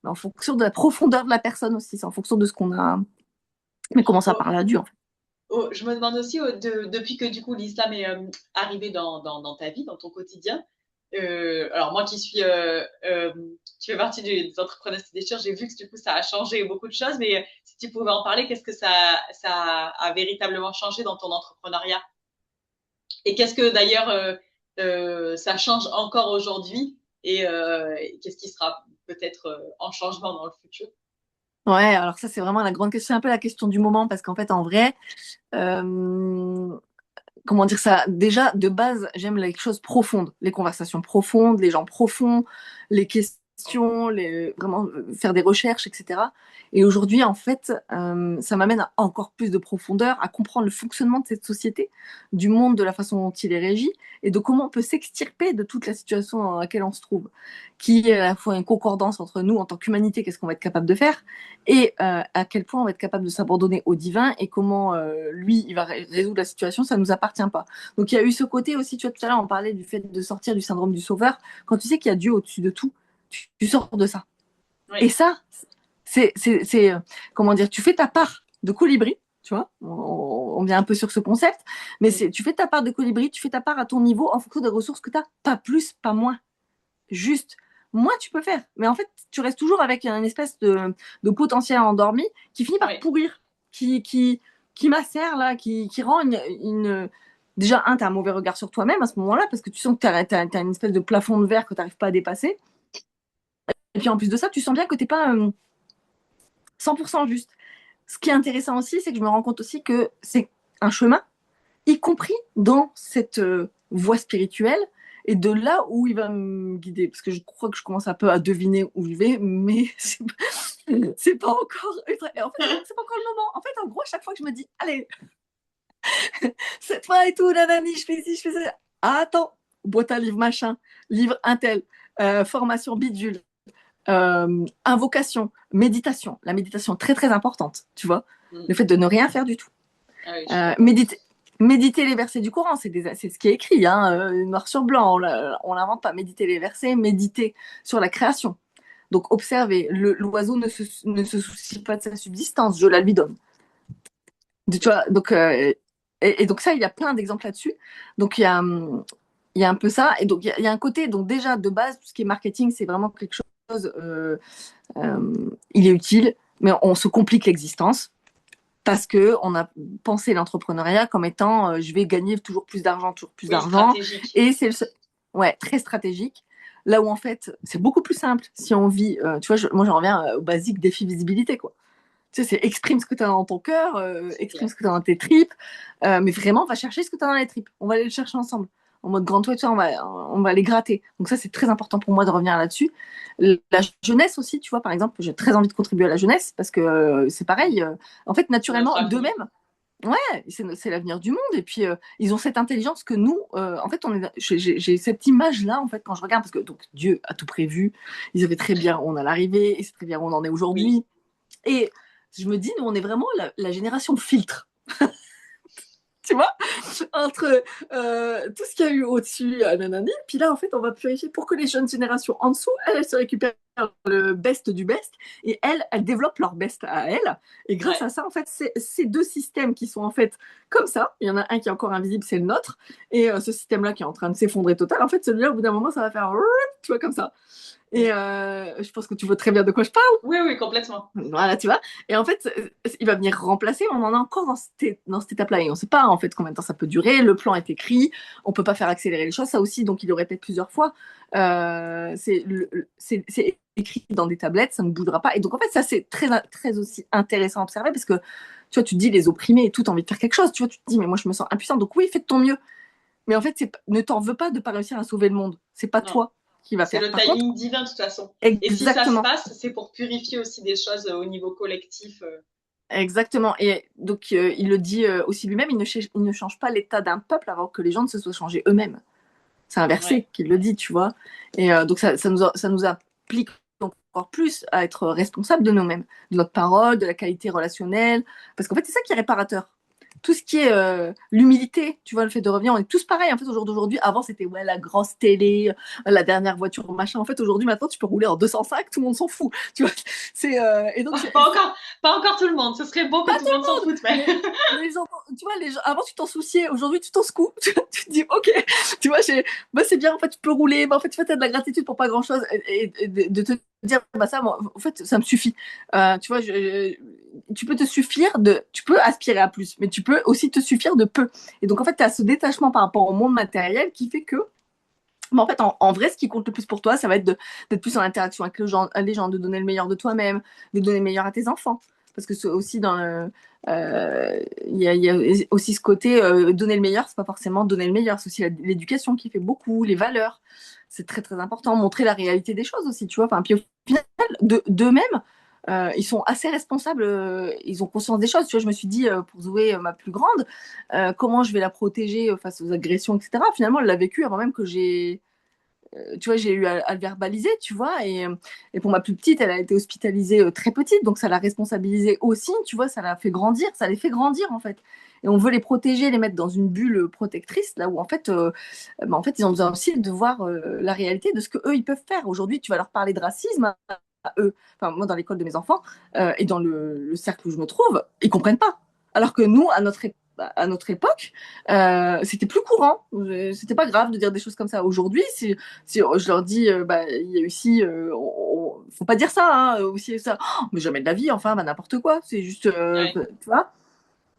S1: en fonction de la profondeur de la personne aussi, c'est en fonction de ce qu'on a. Mais comment ça
S2: Oh,
S1: parle à Dieu, en fait.
S2: je me demande aussi, depuis que du coup l'islam est arrivé dans ta vie, dans ton quotidien, alors moi qui fais partie des entrepreneurs qui déchirent, j'ai vu que du coup ça a changé beaucoup de choses, mais si tu pouvais en parler, qu'est-ce que ça a véritablement changé dans ton entrepreneuriat? Et qu'est-ce que d'ailleurs ça change encore aujourd'hui et qu'est-ce qui sera peut-être en changement dans le futur?
S1: Ouais, alors ça, c'est vraiment la grande question, c'est un peu la question du moment, parce qu'en fait, en vrai, euh, comment dire ça? Déjà, de base, j'aime les choses profondes, les conversations profondes, les gens profonds, les questions questions, vraiment faire des recherches, etc. Et aujourd'hui, en fait, ça m'amène à encore plus de profondeur, à comprendre le fonctionnement de cette société, du monde, de la façon dont il est régi, et de comment on peut s'extirper de toute la situation dans laquelle on se trouve, qui est à la fois une concordance entre nous en tant qu'humanité, qu'est-ce qu'on va être capable de faire, et à quel point on va être capable de s'abandonner au divin, et comment lui, il va résoudre la situation, ça ne nous appartient pas. Donc il y a eu ce côté aussi, tu vois, tout à l'heure, on parlait du fait de sortir du syndrome du sauveur. Quand tu sais qu'il y a Dieu au-dessus de tout, tu sors de ça.
S2: Oui.
S1: Et ça, c'est comment dire, tu fais ta part de colibri, tu vois, on vient un peu sur ce concept, mais tu fais ta part de colibri, tu fais ta part à ton niveau en fonction des ressources que tu as, pas plus, pas moins. Juste, moins tu peux faire. Mais en fait, tu restes toujours avec une espèce de potentiel endormi qui finit par pourrir, qui macère, là, qui rend Déjà, tu as un mauvais regard sur toi-même à ce moment-là, parce que tu sens que tu as une espèce de plafond de verre que tu n'arrives pas à dépasser. Et puis en plus de ça, tu sens bien que tu n'es pas 100% juste. Ce qui est intéressant aussi, c'est que je me rends compte aussi que c'est un chemin, y compris dans cette voie spirituelle, et de là où il va me guider. Parce que je crois que je commence un peu à deviner où je vais, mais c'est pas encore. En fait, c'est pas encore le moment. En fait, en gros, à chaque fois que je me dis, allez, cette fois et tout, nanani, je fais ci, je fais ça. Ah, attends, boîte à livre machin, livre intel, formation bidule, invocation, méditation. La méditation, très très importante, tu vois. Le fait de ne rien faire du tout.
S2: Ah oui,
S1: Méditer les versets du Coran, c'est ce qui est écrit, hein, noir sur blanc, on l'invente pas. Méditer les versets, méditer sur la création. Donc observez, l'oiseau ne se soucie pas de sa subsistance, je la lui donne. Tu vois, donc, et donc ça, il y a plein d'exemples là-dessus. Donc il y a un peu ça. Et donc il y a un côté, donc déjà de base, tout ce qui est marketing, c'est vraiment quelque chose, il est utile, mais on se complique l'existence parce qu'on a pensé l'entrepreneuriat comme étant je vais gagner toujours plus d'argent, toujours plus d'argent. Et c'est ouais, très stratégique. Là où en fait, c'est beaucoup plus simple si on vit, tu vois, moi j'en reviens au basique défi visibilité, quoi. Tu sais, c'est exprime ce que tu as dans ton cœur, exprime ce que tu as dans tes tripes, mais vraiment, va chercher ce que tu as dans les tripes. On va aller le chercher ensemble. En mode grand toit, on va les gratter. Donc ça, c'est très important pour moi de revenir là-dessus. La jeunesse aussi, tu vois, par exemple, j'ai très envie de contribuer à la jeunesse parce que c'est pareil. En fait, naturellement, d'eux-mêmes, ouais, c'est l'avenir du monde. Et puis, ils ont cette intelligence que nous, en fait, j'ai cette image-là, en fait, quand je regarde, parce que donc, Dieu a tout prévu. Ils savaient très bien où on allait arriver, et c'est très bien où on en est aujourd'hui. Et je me dis, nous, on est vraiment la génération filtre. Tu vois, entre tout ce qu'il y a eu au-dessus, nanani, puis là, en fait, on va purifier pour que les jeunes générations en dessous, elles se récupèrent le best du best, et elles développent leur best à elles. Et grâce à ça, en fait, ces deux systèmes qui sont en fait comme ça, il y en a un qui est encore invisible, c'est le nôtre, et ce système-là qui est en train de s'effondrer total, en fait, celui-là, au bout d'un moment, ça va faire, tu vois, comme ça. Et je pense que tu vois très bien de quoi je parle.
S2: Oui, oui, complètement.
S1: Voilà, tu vois. Et en fait, il va venir remplacer. On en est encore dans cette étape-là. Et on ne sait pas, en fait, combien de temps ça peut durer. Le plan est écrit. On ne peut pas faire accélérer les choses. Ça aussi, donc, il le répète plusieurs fois. C'est écrit dans des tablettes. Ça ne bougera pas. Et donc, en fait, ça, c'est très, très aussi intéressant à observer parce que, tu vois, tu te dis, les opprimés et tout, tu as envie de faire quelque chose. Tu vois, tu te dis, mais moi, je me sens impuissante. Donc, oui, fais de ton mieux. Mais en fait, ne t'en veux pas de ne pas réussir à sauver le monde. C'est pas toi qui va faire.
S2: C'est le timing divin, de toute façon.
S1: Exactement.
S2: Et si ça se passe, c'est pour purifier aussi des choses au niveau collectif.
S1: Exactement. Et donc, il le dit aussi lui-même, il ne change pas l'état d'un peuple avant que les gens ne se soient changés eux-mêmes. C'est un verset qui le dit, tu vois. Et donc, ça nous applique encore plus à être responsable de nous-mêmes, de notre parole, de la qualité relationnelle. Parce qu'en fait, c'est ça qui est réparateur. Tout ce qui est l'humilité, tu vois, le fait de revenir, on est tous pareils. En fait, au jour d'aujourd'hui, avant, c'était ouais, la grosse télé, la dernière voiture, machin. En fait, aujourd'hui, maintenant, tu peux rouler en 205, tout le monde s'en fout. Tu vois, et donc,
S2: pas encore tout le monde. Ce serait beau que tout le monde s'en foute. Mais...
S1: les gens, tu vois, avant, tu t'en souciais. Aujourd'hui, tu t'en secoues. Tu te dis, OK, tu vois, bah, c'est bien. En fait, tu peux rouler. Bah, en fait, tu as de la gratitude pour pas grand-chose. Et de te dire, bah, ça, moi, en fait, ça me suffit. Tu vois, tu peux te suffire tu peux aspirer à plus, mais tu peux aussi te suffire de peu. Et donc, en fait, tu as ce détachement par rapport au monde matériel qui fait que, mais en fait, en vrai, ce qui compte le plus pour toi, ça va être d'être plus en interaction avec les gens, de donner le meilleur de toi-même, de donner le meilleur à tes enfants. Parce que c'est aussi il y a aussi ce côté donner le meilleur, c'est pas forcément donner le meilleur, c'est aussi l'éducation qui fait beaucoup, les valeurs. c'est très très important. Montrer la réalité des choses aussi, tu vois. Enfin, puis au final, d'eux-mêmes, ils sont assez responsables, ils ont conscience des choses. Tu vois, je me suis dit, pour Zoé, ma plus grande, comment je vais la protéger face aux agressions, etc. Finalement, elle l'a vécu avant même que tu vois, j'ai eu à le verbaliser, tu vois. Et pour ma plus petite, elle a été hospitalisée très petite, donc ça l'a responsabilisée aussi, tu vois, ça l'a fait grandir, ça les fait grandir en fait. Et on veut les protéger, les mettre dans une bulle protectrice, là où en fait ils ont besoin aussi de voir la réalité de ce que eux ils peuvent faire. Aujourd'hui, tu vas leur parler de racisme à eux, enfin moi dans l'école de mes enfants et dans le cercle où je me trouve, ils comprennent pas. Alors que nous, à notre époque, c'était plus courant. C'était pas grave de dire des choses comme ça. Aujourd'hui, si je leur dis, bah, il y a eu si, faut pas dire ça, hein, aussi et ça. Oh, mais jamais de la vie, enfin, bah, n'importe quoi. C'est juste,
S2: Ouais.
S1: tu vois.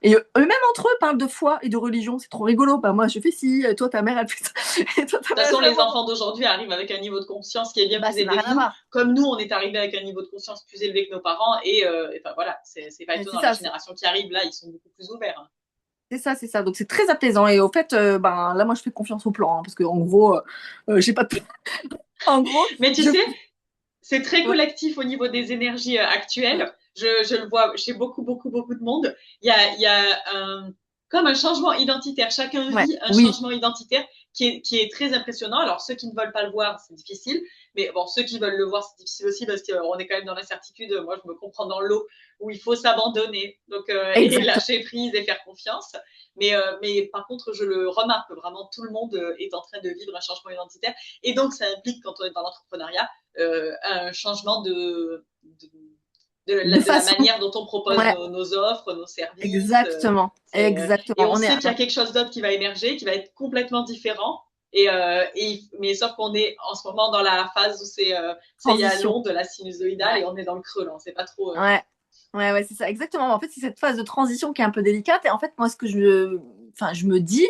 S1: Et eux-mêmes entre eux parlent de foi et de religion. C'est trop rigolo. Bah, moi, je fais ci, toi, ta mère, elle fait ça. Et toi, ta
S2: De toute
S1: mère, elle
S2: façon,
S1: fait
S2: les
S1: moi.
S2: enfants d'aujourd'hui arrivent avec un niveau de conscience qui est bien
S1: Bah,
S2: plus
S1: ça n'a
S2: élevé que
S1: rien à
S2: nous,
S1: voir.
S2: comme nous, on est arrivé avec un niveau de conscience plus élevé que nos parents, et enfin, voilà, c'est pas
S1: Mais c'est
S2: étonnant. La
S1: ça,
S2: génération qui arrive là, ils sont beaucoup plus ouverts. Hein.
S1: c'est ça, c'est ça. Donc, c'est très apaisant. Et au fait, ben, là, moi, je fais confiance au plan. Hein, parce que, en gros, j'ai pas de... En gros,
S2: Mais tu
S1: je...
S2: sais, c'est très
S1: Ouais,
S2: collectif au niveau des énergies actuelles. Je le vois chez beaucoup de monde. Il y a comme un changement identitaire. Chacun
S1: ouais,
S2: vit un
S1: oui.
S2: changement identitaire qui est très impressionnant. Alors, ceux qui ne veulent pas le voir, c'est difficile. Mais bon, ceux qui veulent le voir, c'est difficile aussi parce qu'on est quand même dans l'incertitude. Moi, je me comprends dans l'eau où il faut s'abandonner. Donc, et
S1: Exactement.
S2: lâcher prise et faire confiance. Mais par contre, je le remarque vraiment, tout le monde est en train de vivre un changement identitaire. Et donc, ça implique, quand on est dans l'entrepreneuriat, un changement
S1: De
S2: de la
S1: façon,
S2: manière dont on propose
S1: ouais,
S2: nos offres, nos services.
S1: exactement,
S2: Et
S1: exactement.
S2: on
S1: On est,
S2: sait qu'il y a quelque chose d'autre qui va émerger, qui va être complètement différent. Mais sauf qu'on est en ce moment dans la phase où il y a
S1: transition.
S2: l'onde de la sinusoïdale
S1: Ouais,
S2: et on est dans le creux là, on ne sait pas trop.
S1: ouais, ouais, c'est ça, exactement. En fait, c'est cette phase de transition qui est un peu délicate. Et en fait, moi, enfin, je me dis,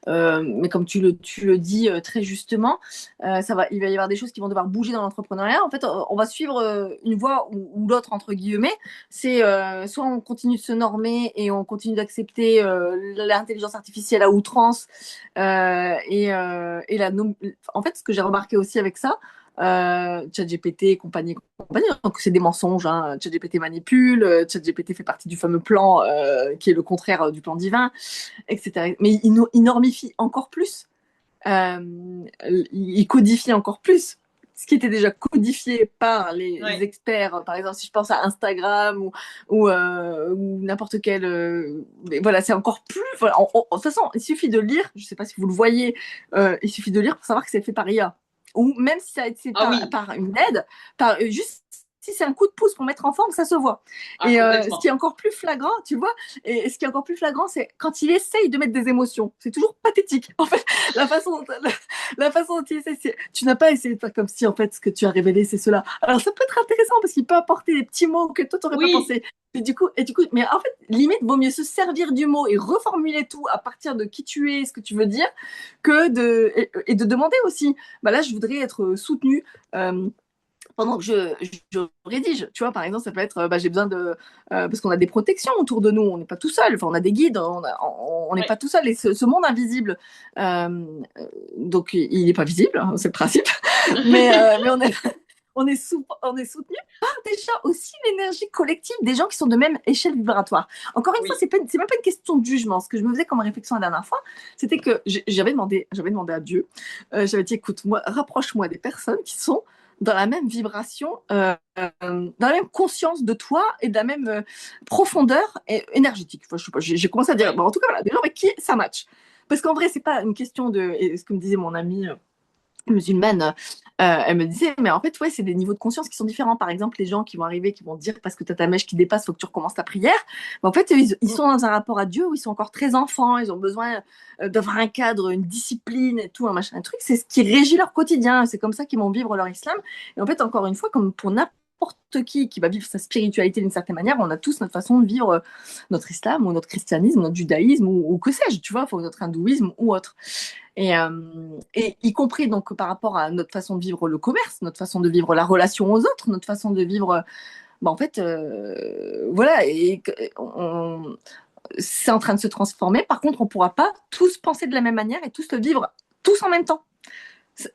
S1: mais comme tu le dis très justement, il va y avoir des choses qui vont devoir bouger dans l'entrepreneuriat. En fait, on va suivre une voie ou l'autre entre guillemets. C'est soit on continue de se normer et on continue d'accepter l'intelligence artificielle à outrance en fait, ce que j'ai remarqué aussi avec ça. ChatGPT et compagnie. Donc, c'est des mensonges. Hein. ChatGPT manipule, ChatGPT fait partie du fameux plan qui est le contraire du plan divin, etc. Mais il normifie encore plus, il codifie encore plus ce qui était déjà codifié par les
S2: Ouais,
S1: experts. Par exemple, si je pense à Instagram ou n'importe quel. Mais voilà, c'est encore plus. Voilà, de toute façon, il suffit de lire. Je ne sais pas si vous le voyez. Il suffit de lire pour savoir que c'est fait par IA. Ou même si ça a été
S2: ah oui,
S1: par une aide, juste si c'est un coup de pouce pour mettre en forme, ça se voit.
S2: ah
S1: Et ce qui est
S2: complètement.
S1: encore plus flagrant, tu vois, et ce qui est encore plus flagrant, c'est quand il essaye de mettre des émotions. C'est toujours pathétique. En fait, la façon dont, la façon dont il essaie, tu n'as pas essayé de faire comme si en fait ce que tu as révélé c'est cela. Alors ça peut être intéressant parce qu'il peut apporter des petits mots que toi t'aurais pas
S2: Oui,
S1: pensé. Et du coup, mais en fait, limite, vaut mieux se servir du mot et reformuler tout à partir de qui tu es, ce que tu veux dire, et de demander aussi. Bah là, je voudrais être soutenue. Pendant que je rédige, tu vois, par exemple, ça peut être, bah, j'ai besoin parce qu'on a des protections autour de nous, on n'est pas tout seul, enfin, on a des guides, on n'est
S2: ouais.
S1: pas tout seul, et ce monde invisible, euh, donc il n'est pas visible, hein, c'est le principe, mais on est soutenu par déjà aussi l'énergie collective des gens qui sont de même échelle vibratoire. Encore une fois,
S2: Oui,
S1: c'est même pas une question de jugement. Ce que je me faisais comme réflexion la dernière fois, c'était que j'avais demandé à Dieu, j'avais dit, écoute, moi, rapproche-moi des personnes qui sont dans la même vibration, dans la même conscience de toi et de la même profondeur énergétique. Enfin, je sais pas, j'ai commencé à dire,
S2: ouais.
S1: bon, en tout cas, voilà, des gens avec qui ça match. Parce qu'en vrai, c'est pas une question et ce que me disait mon ami musulmane, elle me disait, mais en fait, ouais, c'est des niveaux de conscience qui sont différents. Par exemple, les gens qui vont arriver, qui vont dire, parce que tu as ta mèche qui dépasse, faut que tu recommences ta prière. Mais en fait, ils
S2: Mm.
S1: sont dans un rapport à Dieu où ils sont encore très enfants, ils ont besoin d'avoir un cadre, une discipline et tout, un machin, un truc. C'est ce qui régit leur quotidien. C'est comme ça qu'ils vont vivre leur islam. Et en fait, encore une fois, comme pour n'importe qui va vivre sa spiritualité d'une certaine manière, on a tous notre façon de vivre notre islam ou notre christianisme, notre judaïsme ou que sais-je, tu vois, notre hindouisme ou autre. Et y compris donc par rapport à notre façon de vivre le commerce, notre façon de vivre la relation aux autres, notre façon de vivre, bah en fait, voilà, c'est en train de se transformer. Par contre, on ne pourra pas tous penser de la même manière et tous le vivre tous en même temps.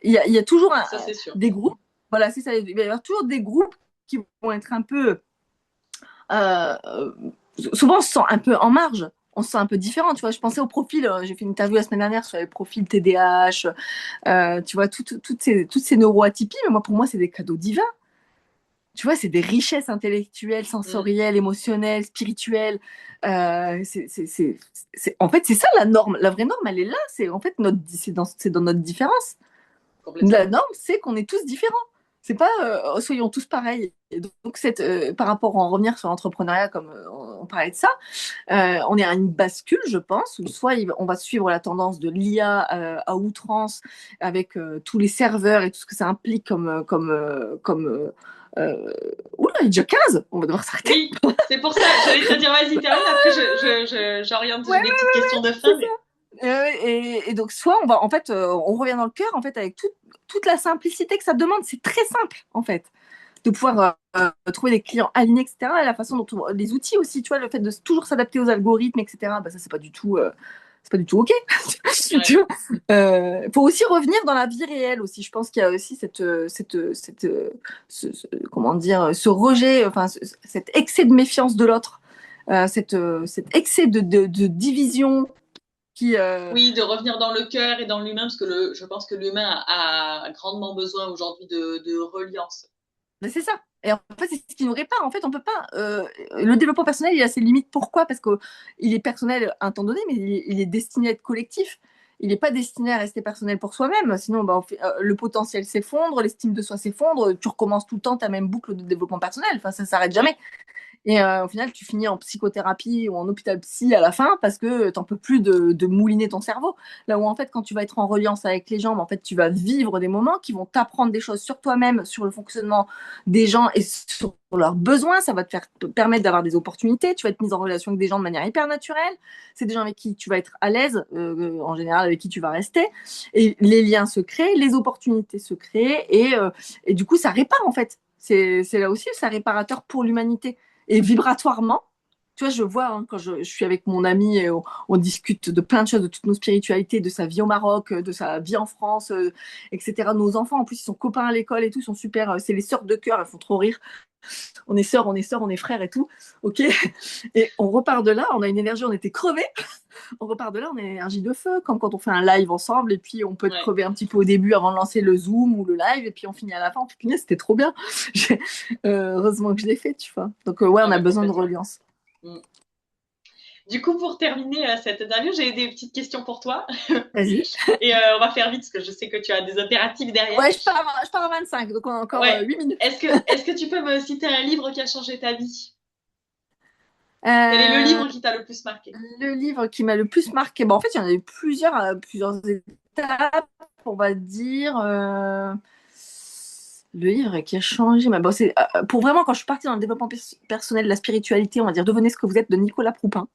S1: il y a toujours
S2: Ça, c'est sûr.
S1: des groupes, voilà, c'est ça, il va y avoir toujours des groupes qui vont être un peu, euh, souvent on se sent un peu en marge, on se sent un peu différent, tu vois. Je pensais au profil, j'ai fait une interview la semaine dernière sur les profils TDAH, tu vois, toutes ces neuroatypies, mais moi, pour moi, c'est des cadeaux divins. Tu vois, c'est des richesses intellectuelles,
S2: Mm.
S1: sensorielles, émotionnelles, spirituelles. En fait, c'est ça la norme. La vraie norme, elle est là. C'est en fait c'est dans notre différence. La
S2: Complètement.
S1: norme, c'est qu'on est tous différents. C'est pas soyons tous pareils. Et donc, par rapport à en revenir sur l'entrepreneuriat, comme on parlait de ça, on est à une bascule, je pense, où soit on va suivre la tendance de l'IA à outrance, avec tous les serveurs et tout ce que ça implique euh, oula, il est déjà 15, on va devoir s'arrêter.
S2: Oui, c'est pour ça. J'allais te dire, vas-y, termine. Après, j'oriente,
S1: Ouais,
S2: j'ai des petites questions de
S1: c'est
S2: fin,
S1: ça.
S2: mais
S1: Et donc, soit on va, en fait, on revient dans le cœur, en fait, avec toute la simplicité que ça demande. C'est très simple, en fait, de pouvoir trouver des clients alignés, etc. Et la façon dont les outils aussi, tu vois, le fait de toujours s'adapter aux algorithmes, etc. Bah, ça, c'est pas du tout OK. Tu
S2: ouais.
S1: vois, faut aussi revenir dans la vie réelle aussi. Je pense qu'il y a aussi comment dire, ce rejet, enfin, cet excès de méfiance de l'autre, cet excès de division qui,
S2: Oui, de revenir dans le cœur et dans l'humain, parce que je pense que l'humain a grandement besoin aujourd'hui de reliance.
S1: ben, c'est ça. Et en fait, c'est ce qui nous répare. En fait, on peut pas. Le développement personnel, il a ses limites. Pourquoi? Parce qu'il est personnel à un temps donné, mais il est destiné à être collectif. Il n'est pas destiné à rester personnel pour soi-même. Sinon, ben, le potentiel s'effondre, l'estime de soi s'effondre. Tu recommences tout le temps ta même boucle de développement personnel. Enfin, ça s'arrête
S2: Oui,
S1: jamais. Et au final, tu finis en psychothérapie ou en hôpital psy à la fin parce que tu n'en peux plus de mouliner ton cerveau. Là où en fait, quand tu vas être en reliance avec les gens, en fait, tu vas vivre des moments qui vont t'apprendre des choses sur toi-même, sur le fonctionnement des gens et sur leurs besoins. Ça va te permettre d'avoir des opportunités. Tu vas être mise en relation avec des gens de manière hyper naturelle. C'est des gens avec qui tu vas être à l'aise, en général, avec qui tu vas rester. Et les liens se créent, les opportunités se créent et du coup, ça répare en fait. C'est là aussi, c'est réparateur pour l'humanité et vibratoirement. Tu vois, je vois hein, quand je suis avec mon ami et on discute de plein de choses, de toutes nos spiritualités, de sa vie au Maroc, de sa vie en France, etc. Nos enfants, en plus, ils sont copains à l'école et tout, ils sont super. C'est les sœurs de cœur, elles font trop rire. On est sœurs, on est sœurs, on est frères et tout. Ok. Et on repart de là, on a une énergie, on était crevés. On repart de là, on a une énergie de feu, comme quand on fait un live ensemble. Et puis, on peut être
S2: ouais,
S1: crevé un petit peu au début avant de lancer le Zoom ou le live. Et puis, on finit à la fin. C'était trop bien. Heureusement que je l'ai fait, tu vois. Donc, ouais,
S2: ah
S1: on a
S2: bah,
S1: besoin de
S2: complètement.
S1: reliance.
S2: Mm. Du coup, pour terminer cette interview, j'ai des petites questions pour toi.
S1: Vas-y.
S2: Et on va faire vite parce que je sais que tu as des impératifs derrière.
S1: Ouais, je pars à 25, donc on a encore
S2: Ouais.
S1: 8 minutes.
S2: Est-ce que tu peux me citer un livre qui a changé ta vie? Quel est le
S1: Euh,
S2: livre qui t'a le plus marqué?
S1: le livre qui m'a le plus marqué, bon, en fait, il y en a eu plusieurs étapes, on va dire. Le livre qui a changé. Mais bon, pour vraiment, quand je suis partie dans le développement personnel, la spiritualité, on va dire Devenez ce que vous êtes de Nicolas Proupin.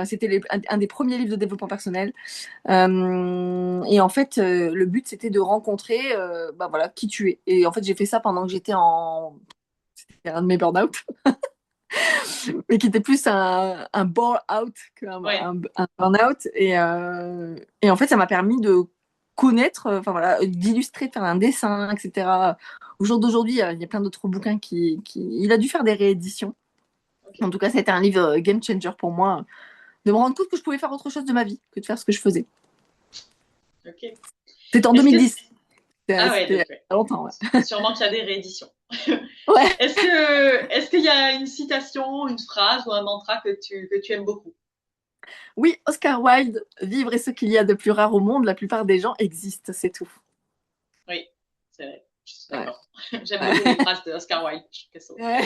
S1: C'était un des premiers livres de développement personnel. Et en fait, le but, c'était de rencontrer bah, voilà, qui tu es. Et en fait, j'ai fait ça pendant que j'étais c'était un de mes burn-out, mais qui était plus un bore-out qu'un
S2: Ouais.
S1: un burn-out. Et en fait, ça m'a permis de connaître, enfin voilà, d'illustrer, de faire un dessin, etc. Au jour d'aujourd'hui, il y a plein d'autres bouquins il a dû faire des rééditions. En
S2: Ok.
S1: tout cas, c'était un livre game changer pour moi, de me rendre compte que je pouvais faire autre chose de ma vie que de faire ce que je faisais.
S2: Ok.
S1: C'était en
S2: Est-ce que
S1: 2010.
S2: ah ouais,
S1: C'était il y
S2: donc ouais.
S1: a longtemps, ouais.
S2: Sûrement qu'il y a des rééditions.
S1: Ouais.
S2: Est-ce qu'il y a une citation, une phrase ou un mantra que tu aimes beaucoup?
S1: Oui, Oscar Wilde, vivre est ce qu'il y a de plus rare au monde. La plupart des gens existent, c'est tout.
S2: Oui, c'est vrai. Je suis
S1: Ouais.
S2: d'accord. J'aime beaucoup les
S1: Ouais.
S2: phrases de Oscar Wilde. Je trouve qu'elles sont
S1: Ouais,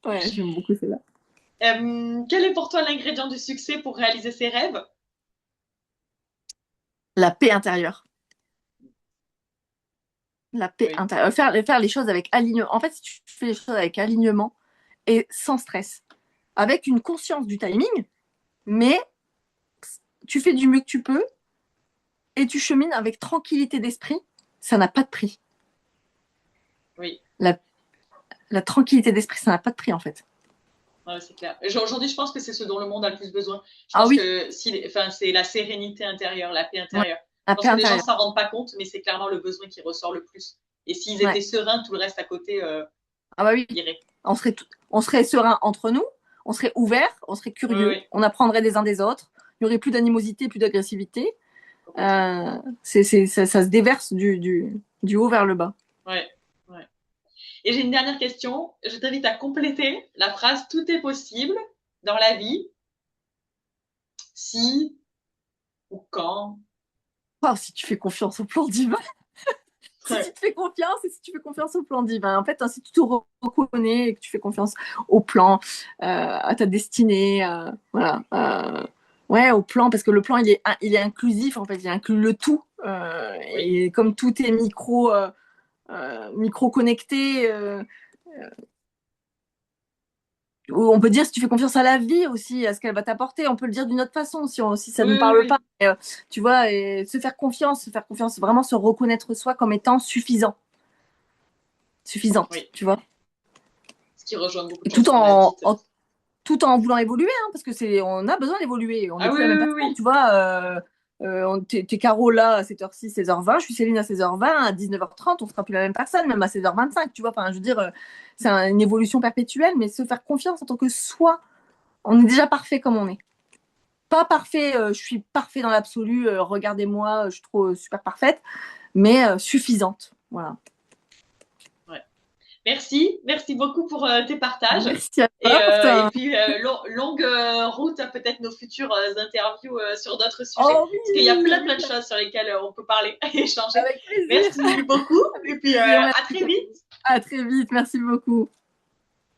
S1: ouais, j'aime beaucoup celle-là.
S2: Quel est pour toi l'ingrédient du succès pour réaliser ses rêves?
S1: La paix intérieure. La paix
S2: Oui,
S1: intérieure. Faire les choses avec alignement. En fait, si tu fais les choses avec alignement et sans stress, avec une conscience du timing, mais tu fais du mieux que tu peux et tu chemines avec tranquillité d'esprit, ça n'a pas de prix.
S2: oui,
S1: La, la tranquillité d'esprit, ça n'a pas de prix en fait.
S2: ouais, c'est clair. Aujourd'hui, je pense que c'est ce dont le monde a le plus besoin. Je
S1: Ah
S2: pense
S1: oui,
S2: que si, enfin, c'est la sérénité intérieure, la paix
S1: ouais,
S2: intérieure.
S1: À
S2: Je pense
S1: paix
S2: que les gens
S1: intérieure.
S2: s'en rendent pas compte, mais c'est clairement le besoin qui ressort le plus. Et s'ils
S1: Ouais.
S2: étaient sereins, tout le reste à côté
S1: Ah bah oui.
S2: irait.
S1: On serait serein entre nous, on serait ouvert, on serait
S2: Oui,
S1: curieux,
S2: oui,
S1: on apprendrait des uns des autres. Il n'y aurait plus d'animosité, plus d'agressivité.
S2: complètement.
S1: Ça se déverse du haut vers le bas.
S2: Ouais, ouais. Et j'ai une dernière question. Je t'invite à compléter la phrase tout est possible dans la vie si ou quand.
S1: Oh, si tu fais confiance au plan divin, si tu
S2: Ouais.
S1: te fais confiance et si tu fais confiance au plan divin, en fait, hein, si tu te reconnais et que tu fais confiance au plan, à ta destinée, voilà, ouais, au plan, parce que le plan il est inclusif en fait, il inclut le tout,
S2: Oui,
S1: et comme tout est micro connecté, on peut dire si tu fais confiance à la vie aussi, à ce qu'elle va t'apporter. On peut le dire d'une autre façon si ça ne
S2: oui,
S1: nous
S2: oui,
S1: parle pas.
S2: oui.
S1: Et, tu vois, et se faire confiance, vraiment se reconnaître soi comme étant suffisante,
S2: Oui.
S1: tu vois.
S2: Ce qui rejoint beaucoup de
S1: Et
S2: choses qu'on a dites.
S1: tout en voulant évoluer, hein, parce que on a besoin d'évoluer. On n'est
S2: Ah
S1: plus
S2: oui,
S1: la même
S2: oui, oui,
S1: personne,
S2: oui.
S1: tu vois. T'es Caro là à 7h06, 16h20, je suis Céline à 16h20, à 19h30, on sera plus la même personne, même à 16h25, tu vois. Enfin, je veux dire, c'est une évolution perpétuelle, mais se faire confiance en tant que soi, on est déjà parfait comme on est. Pas parfait, je suis parfait dans l'absolu, regardez-moi, je suis trop super parfaite, mais suffisante. Voilà.
S2: Ouais. Merci, merci beaucoup pour tes partages.
S1: Merci à toi pour
S2: Et
S1: ta.
S2: puis, longue route à peut-être nos futures interviews sur d'autres sujets,
S1: Oh
S2: parce qu'il y a
S1: oui,
S2: plein de choses sur lesquelles on peut parler et échanger.
S1: avec plaisir.
S2: Merci beaucoup, et
S1: Avec
S2: puis
S1: plaisir.
S2: à
S1: Merci.
S2: très vite.
S1: À très vite. Merci beaucoup.